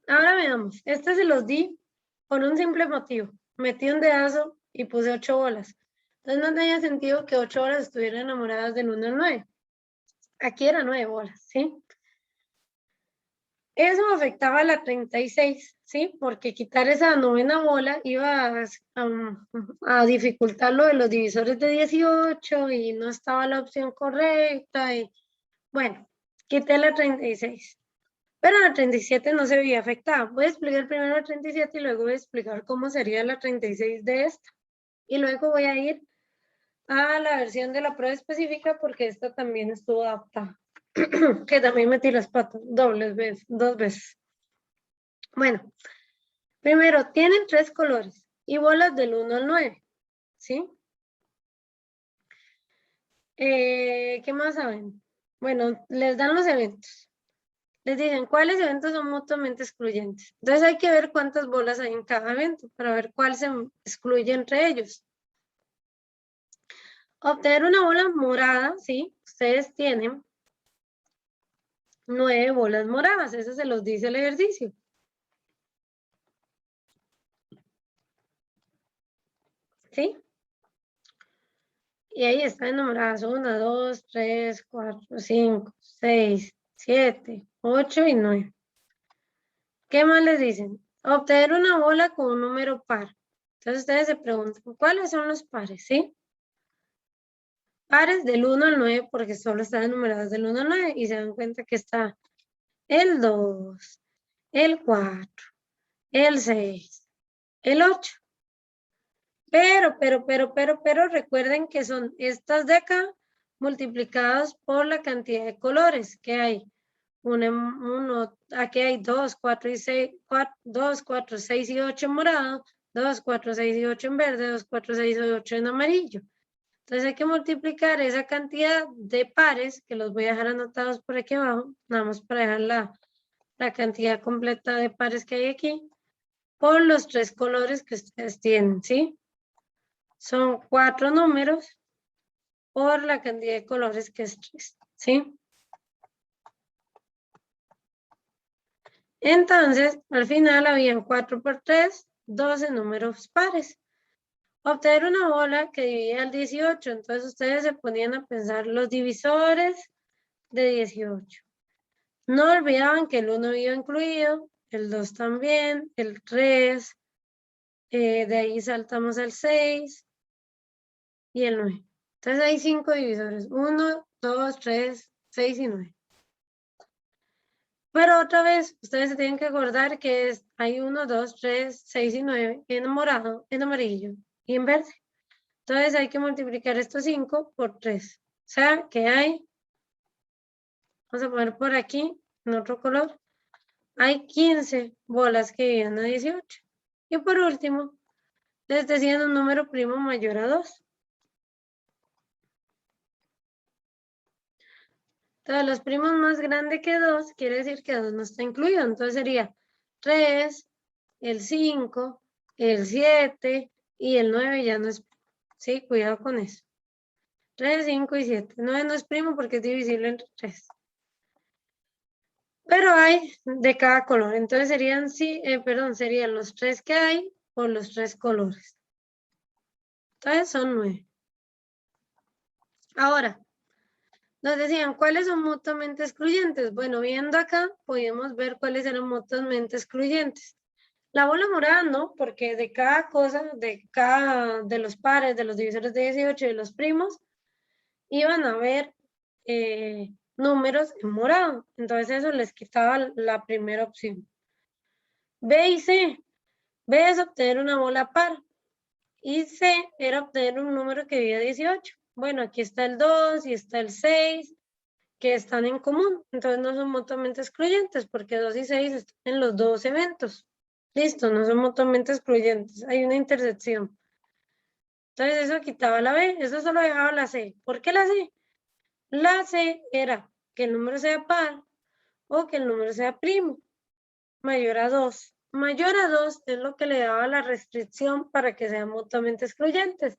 Ahora veamos. Este se los di por un simple motivo. Metí un dedazo y puse 8 bolas. Entonces no tenía sentido que 8 bolas estuvieran enamoradas del 1 al 9. Aquí eran 9 bolas, ¿sí? Eso afectaba a la 36, ¿sí? Porque quitar esa novena bola iba a dificultar lo de los divisores de 18 y no estaba la opción correcta. Y bueno, quité la 36. Pero la 37 no se veía afectada. Voy a explicar primero la 37 y luego voy a explicar cómo sería la 36 de esta. Y luego voy a ir a la versión de la prueba específica porque esta también estuvo adaptada. Que también metí las patas dos veces. Bueno, primero, tienen 3 colores y bolas del 1 al 9, ¿sí? ¿Qué más saben? Bueno, les dan los eventos. Les dicen cuáles eventos son mutuamente excluyentes. Entonces hay que ver cuántas bolas hay en cada evento para ver cuál se excluye entre ellos. Obtener una bola morada, ¿sí? Ustedes tienen 9 bolas moradas. Eso se los dice el ejercicio. ¿Sí? Y ahí están enumeradas 1, 2, 3, 4, 5, 6, 7, 8 y 9. ¿Qué más les dicen? Obtener una bola con un número par. Entonces ustedes se preguntan, ¿cuáles son los pares? ¿Sí? Pares del 1 al 9 porque solo están enumeradas del 1 al 9 y se dan cuenta que está el 2, el 4, el 6, el 8. Pero recuerden que son estas de acá multiplicadas por la cantidad de colores que hay. Aquí hay 2, 4 y 6, 2, 4, 6 y 8 en morado, 2, 4, 6 y 8 en verde, 2, 4, 6 y 8 en amarillo. Entonces hay que multiplicar esa cantidad de pares, que los voy a dejar anotados por aquí abajo, nada más para dejar la cantidad completa de pares que hay aquí, por los 3 colores que ustedes tienen, ¿sí? Son 4 números por la cantidad de colores que es 3, ¿sí? Entonces, al final habían 4 por 3, 12 números pares. Obtener una bola que dividía el 18. Entonces, ustedes se ponían a pensar los divisores de 18. No olvidaban que el 1 iba incluido, el 2 también, el 3, de ahí saltamos al 6 y el 9. Entonces hay 5 divisores, 1, 2, 3, 6 y 9. Pero otra vez, ustedes se tienen que acordar que hay 1, 2, 3, 6 y 9 en morado, en amarillo y en verde. Entonces hay que multiplicar estos 5 por 3. O sea que hay, vamos a poner por aquí, en otro color, hay 15 bolas que vienen a 18. Y por último, les decían un número primo mayor a 2. Entonces, los primos más grandes que 2, quiere decir que 2 no está incluido. Entonces sería 3, el 5, el 7 y el 9 ya no es primo. Sí, cuidado con eso. 3, 5 y 7. 9 no es primo porque es divisible entre 3. Pero hay de cada color. Entonces serían, serían los 3 que hay por los 3 colores. Entonces son 9. Ahora, nos decían, ¿cuáles son mutuamente excluyentes? Bueno, viendo acá, podemos ver cuáles eran mutuamente excluyentes. La bola morada no, porque de cada cosa, de los pares, de los divisores de 18 y de los primos, iban a haber números en morado. Entonces eso les quitaba la primera opción. B y C. B es obtener una bola par. Y C era obtener un número que dividía 18. Bueno, aquí está el 2 y está el 6, que están en común. Entonces no son mutuamente excluyentes, porque 2 y 6 están en los dos eventos. Listo, no son mutuamente excluyentes. Hay una intersección. Entonces eso quitaba la B, eso solo dejaba la C. ¿Por qué la C? La C era que el número sea par o que el número sea primo, mayor a 2. Mayor a 2 es lo que le daba la restricción para que sean mutuamente excluyentes.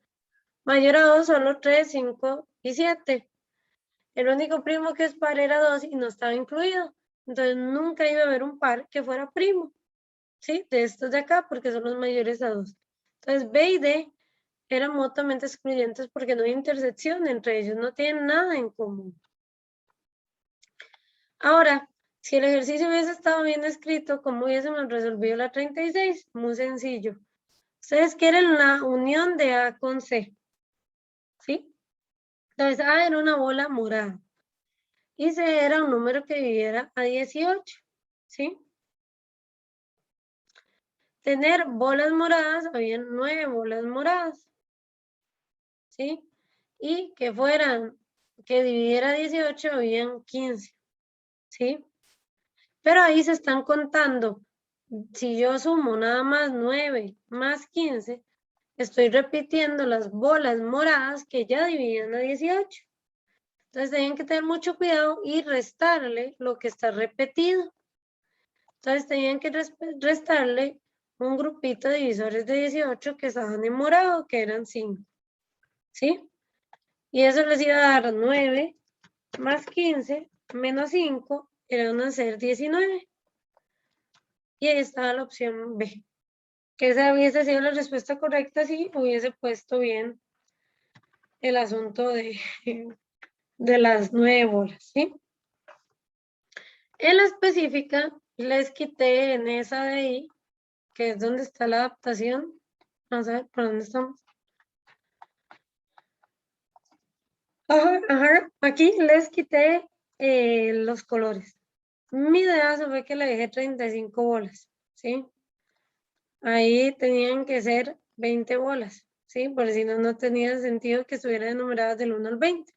Mayor a 2 solo 3, 5 y 7. El único primo que es par era 2 y no estaba incluido. Entonces nunca iba a haber un par que fuera primo. ¿Sí? De estos de acá porque son los mayores a 2. Entonces B y D eran mutuamente excluyentes porque no hay intersección entre ellos, no tienen nada en común. Ahora, si el ejercicio hubiese estado bien escrito, ¿cómo hubiésemos resolvido la 36? Muy sencillo. Ustedes quieren la unión de A con C. ¿Sí? Entonces A era una bola morada. Y C era un número que dividiera a 18. ¿Sí? Tener bolas moradas, habían 9 bolas moradas. ¿Sí? Y que dividiera 18, habían 15. ¿Sí? Pero ahí se están contando. Si yo sumo nada más 9 más 15, estoy repitiendo las bolas moradas que ya dividían a 18. Entonces tienen que tener mucho cuidado y restarle lo que está repetido. Entonces tenían que restarle un grupito de divisores de 18 que estaban en morado, que eran 5. ¿Sí? Y eso les iba a dar 9 más 15 menos 5, eran a ser 19. Y ahí estaba la opción B. Que esa hubiese sido la respuesta correcta si hubiese puesto bien el asunto de las 9 bolas, ¿sí? En la específica, les quité en esa de ahí, que es donde está la adaptación. Vamos a ver, ¿por dónde estamos? Ajá. Aquí les quité los colores. Mi idea fue que le dejé 35 bolas, ¿sí? Ahí tenían que ser 20 bolas, ¿sí? Porque si no, no tenía sentido que estuvieran enumeradas del 1 al 20.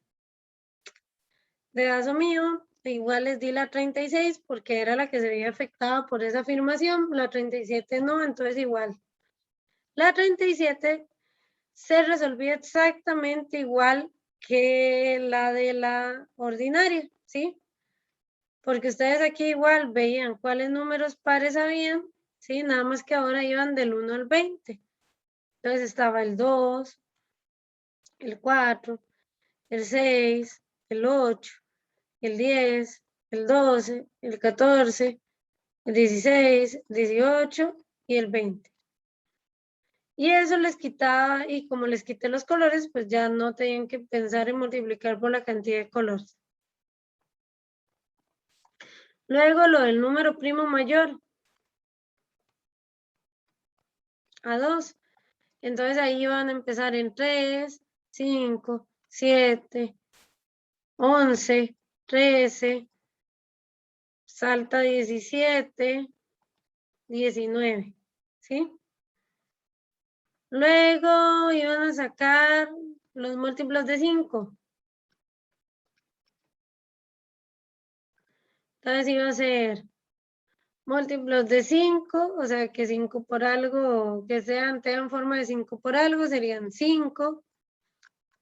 De caso mío, igual les di la 36 porque era la que se veía afectada por esa afirmación, la 37 no, entonces igual. La 37 se resolvía exactamente igual que la de la ordinaria, ¿sí? Porque ustedes aquí igual veían cuáles números pares habían, ¿sí? Nada más que ahora iban del 1 al 20. Entonces estaba el 2, el 4, el 6, el 8, el 10, el 12, el 14, 16, 18 y el 20. Y eso les quitaba, y como les quité los colores, pues ya no tenían que pensar en multiplicar por la cantidad de colores. Luego lo del número primo mayor a 2. Entonces ahí van a empezar en 3, 5, 7, 11, 13, salta 17, 19, ¿sí? Luego iban a sacar los múltiplos de 5. Entonces iba a ser múltiplos de 5, o sea que 5 por algo, que tengan forma de 5 por algo, serían 5,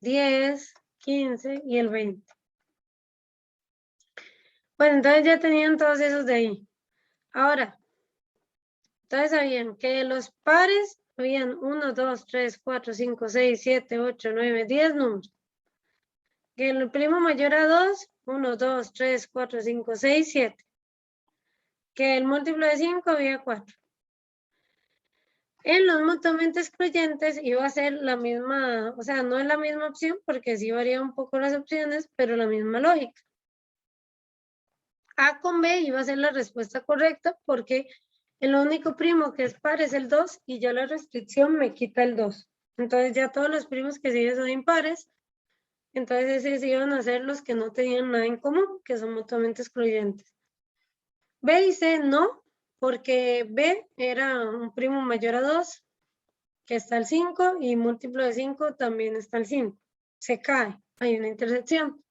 10, 15 y el 20. Bueno, entonces ya tenían todos esos de ahí. Ahora, entonces sabían que de los pares habían 1, 2, 3, 4, 5, 6, 7, 8, 9, 10 números. Que el primo mayor a 2, 1, 2, 3, 4, 5, 6, 7. Que el múltiplo de 5 había 4. En los mutuamente excluyentes iba a ser la misma, o sea, no es la misma opción porque sí varía un poco las opciones, pero la misma lógica. A con B iba a ser la respuesta correcta porque el único primo que es par es el 2 y ya la restricción me quita el 2. Entonces ya todos los primos que siguen son impares. Entonces esos iban a ser los que no tenían nada en común, que son mutuamente excluyentes. B y C no, porque B era un primo mayor a 2, que está el 5, y múltiplo de 5 también está el 5. Se cae, hay una intersección.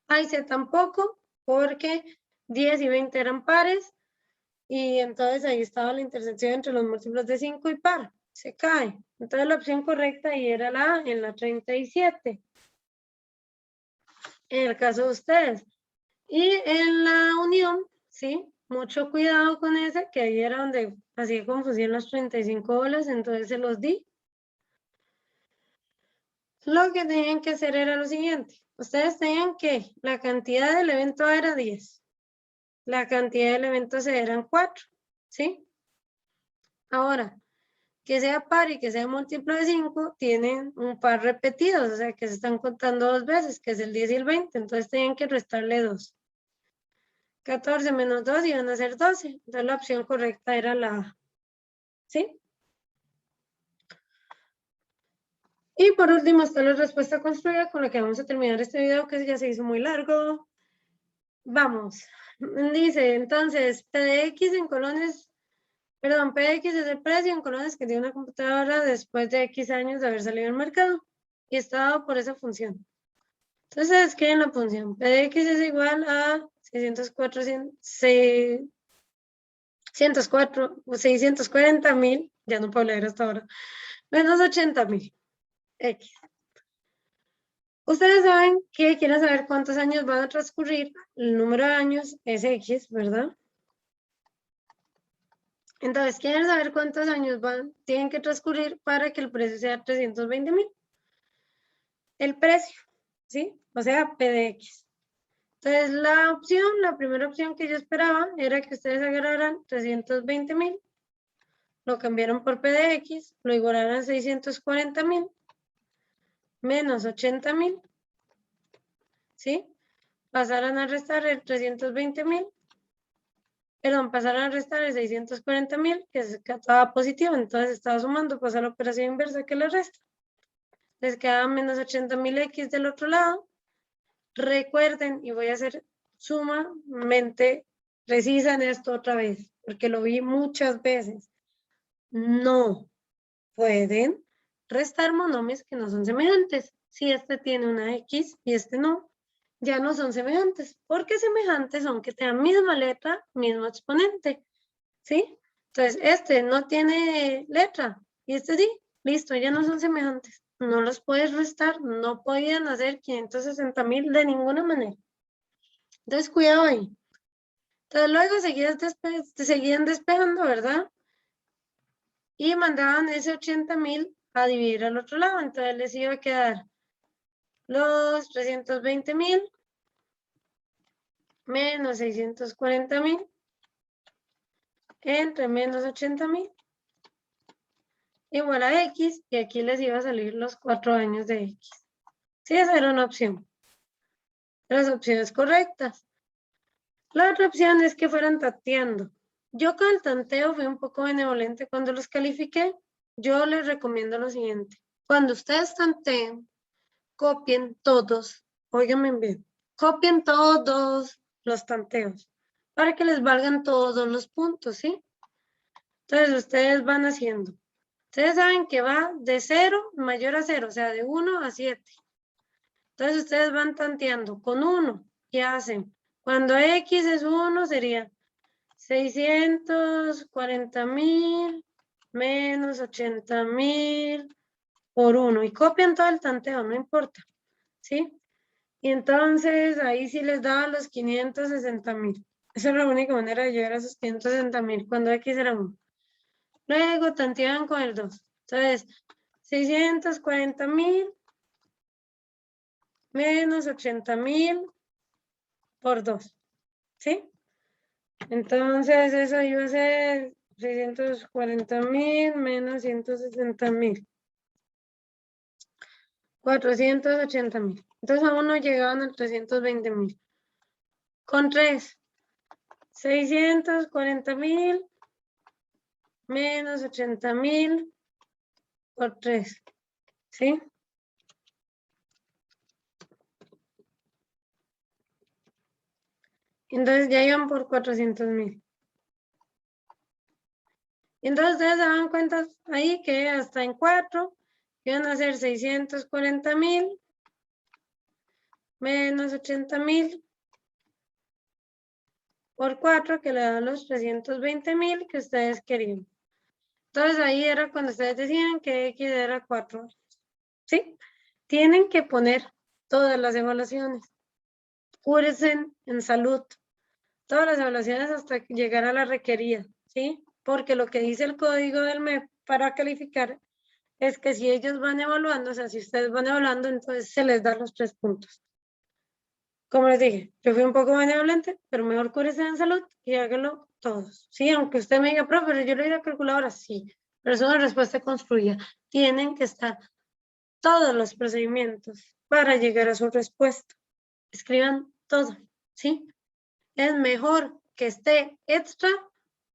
A y C tampoco, porque 10 y 20 eran pares, y entonces ahí estaba la intersección entre los múltiplos de 5 y par. Se cae. Entonces la opción correcta ahí era la A en la 37. En el caso de ustedes. Y en la unión, ¿sí? Mucho cuidado con esa, que ahí era donde hacía confusión las 35 bolas, entonces se los di. Lo que tenían que hacer era lo siguiente. Ustedes tenían que la cantidad del evento A era 10. La cantidad del evento C eran 4, ¿sí? Ahora, que sea par y que sea múltiplo de 5, tienen un par repetidos, o sea que se están contando dos veces, que es el 10 y el 20, entonces tienen que restarle 2. 14 menos 2 iban a ser 12, entonces la opción correcta era la A, ¿sí? Y por último está la respuesta construida, con la que vamos a terminar este video, que ya se hizo muy largo. Vamos, dice entonces, P de X en colones, perdón, P de X es el precio en colones que tiene una computadora después de X años de haber salido al mercado y está dado por esa función. Entonces escriben la función, P de X es igual a 640.000, ya no puedo leer hasta ahora, menos 80.000, X. Ustedes saben que quieren saber cuántos años van a transcurrir, el número de años es X, ¿verdad? Entonces, quieren saber cuántos años tienen que transcurrir para que el precio sea 320.000. El precio, ¿sí? O sea, P de X. Entonces, la primera opción que yo esperaba era que ustedes agarraran 320.000, lo cambiaron por P de X, lo igualaran a 640.000, menos 80.000, ¿sí? Pasaran a restar el 320.000, perdón, pasaran a restar el 640.000, que estaba positivo, entonces estaba sumando, pues a la operación inversa que le resta. Les queda menos 80.000 X del otro lado. Recuerden, y voy a ser sumamente precisa en esto otra vez, porque lo vi muchas veces. No pueden restar monomios que no son semejantes. Si este tiene una X y este no, ya no son semejantes. Porque semejantes son que tengan misma letra, mismo exponente. ¿Sí? Entonces, este no tiene letra y este sí, listo, ya no son semejantes. No los puedes restar, no podían hacer 560.000 de ninguna manera. Entonces, cuidado ahí. Entonces, luego seguían despejando, ¿verdad? Y mandaban ese 80.000 a dividir al otro lado. Entonces, les iba a quedar los 320.000 menos 640.000 entre menos 80.000 igual a X, y aquí les iba a salir los 4 años de X. Sí, esa era una opción. Las opciones correctas. La otra opción es que fueran tanteando. Yo con el tanteo fui un poco benevolente cuando los califiqué. Yo les recomiendo lo siguiente. Cuando ustedes tanteen, copien todos, óiganme bien, copien todos los tanteos para que les valgan todos los puntos, ¿sí? Entonces ustedes van haciendo. Ustedes saben que va de 0 mayor a 0, o sea, de 1 a 7. Entonces ustedes van tanteando con 1. ¿Qué hacen? Cuando X es 1 sería 640.000 menos 80.000 por 1. Y copian todo el tanteo, no importa. ¿Sí? Y entonces ahí sí les daba los 560.000. Esa es la única manera de llegar a esos 560.000 cuando X era 1. Luego tanteaban con el 2. Entonces, 640.000 menos 80.000 por 2. ¿Sí? Entonces eso iba a ser 640.000 menos 160.000. 480.000. Entonces aún no llegaban a 320.000. Con 3. 640.000 menos 80.000 por 3. ¿Sí? Entonces ya iban por 400.000. Entonces ustedes se dan cuenta ahí que hasta en 4 iban a ser 640.000 menos 80.000 por 4, que le dan los 320.000 que ustedes querían. Entonces ahí era cuando ustedes decían que X era 4 años. ¿Sí? Tienen que poner todas las evaluaciones. Cúrense en salud. Todas las evaluaciones hasta llegar a la requerida. ¿Sí? Porque lo que dice el código del MEP para calificar es que si ellos van evaluando, o sea, si ustedes van evaluando, entonces se les da los 3 puntos. Como les dije, yo fui un poco benevolente, pero mejor cúrese en salud y hágalo todos. Sí, aunque usted me diga, profe, pero yo le di la calculadora, sí, pero es una respuesta construida. Tienen que estar todos los procedimientos para llegar a su respuesta. Escriban todo, ¿sí? Es mejor que esté extra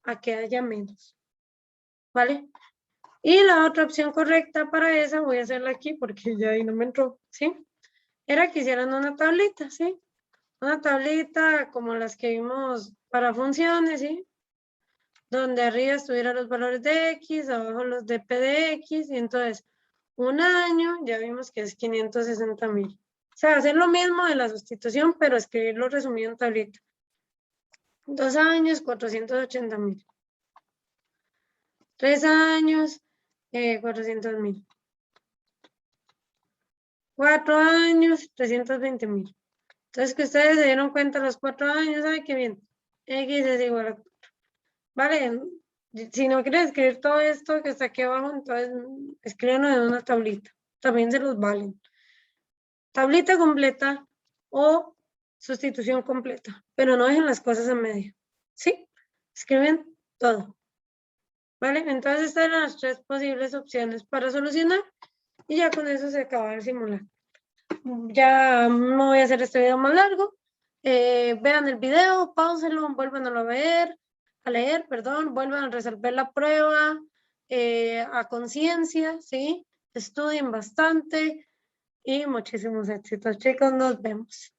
a que haya menos, ¿vale? Y la otra opción correcta para esa, voy a hacerla aquí porque ya ahí no me entró, ¿sí? Era que hicieran una tablita, ¿sí? Una tablita como las que vimos para funciones, ¿sí? Donde arriba estuvieran los valores de X, abajo los de P de X, y entonces un año, ya vimos que es 560.000. O sea, hacer lo mismo de la sustitución, pero escribirlo resumido en tablita. 2 años, 480.000. 3 años, 400.000. 4 años, 320.000. Entonces, que ustedes se dieron cuenta los 4 años, ¡ay, qué bien! X es igual a 4. Vale, si no quieren escribir todo esto que está aquí abajo, entonces escríbanlo en una tablita. También se los valen. Tablita completa o sustitución completa, pero no dejen las cosas a medio. ¿Sí? Escriben todo. ¿Vale? Entonces estas eran las 3 posibles opciones para solucionar y ya con eso se acaba el simulacro. Ya no voy a hacer este video más largo. Vean el video, páusenlo, vuelvan a leer, perdón, vuelvan a resolver la prueba a conciencia, ¿sí? Estudien bastante y muchísimos éxitos, chicos, nos vemos.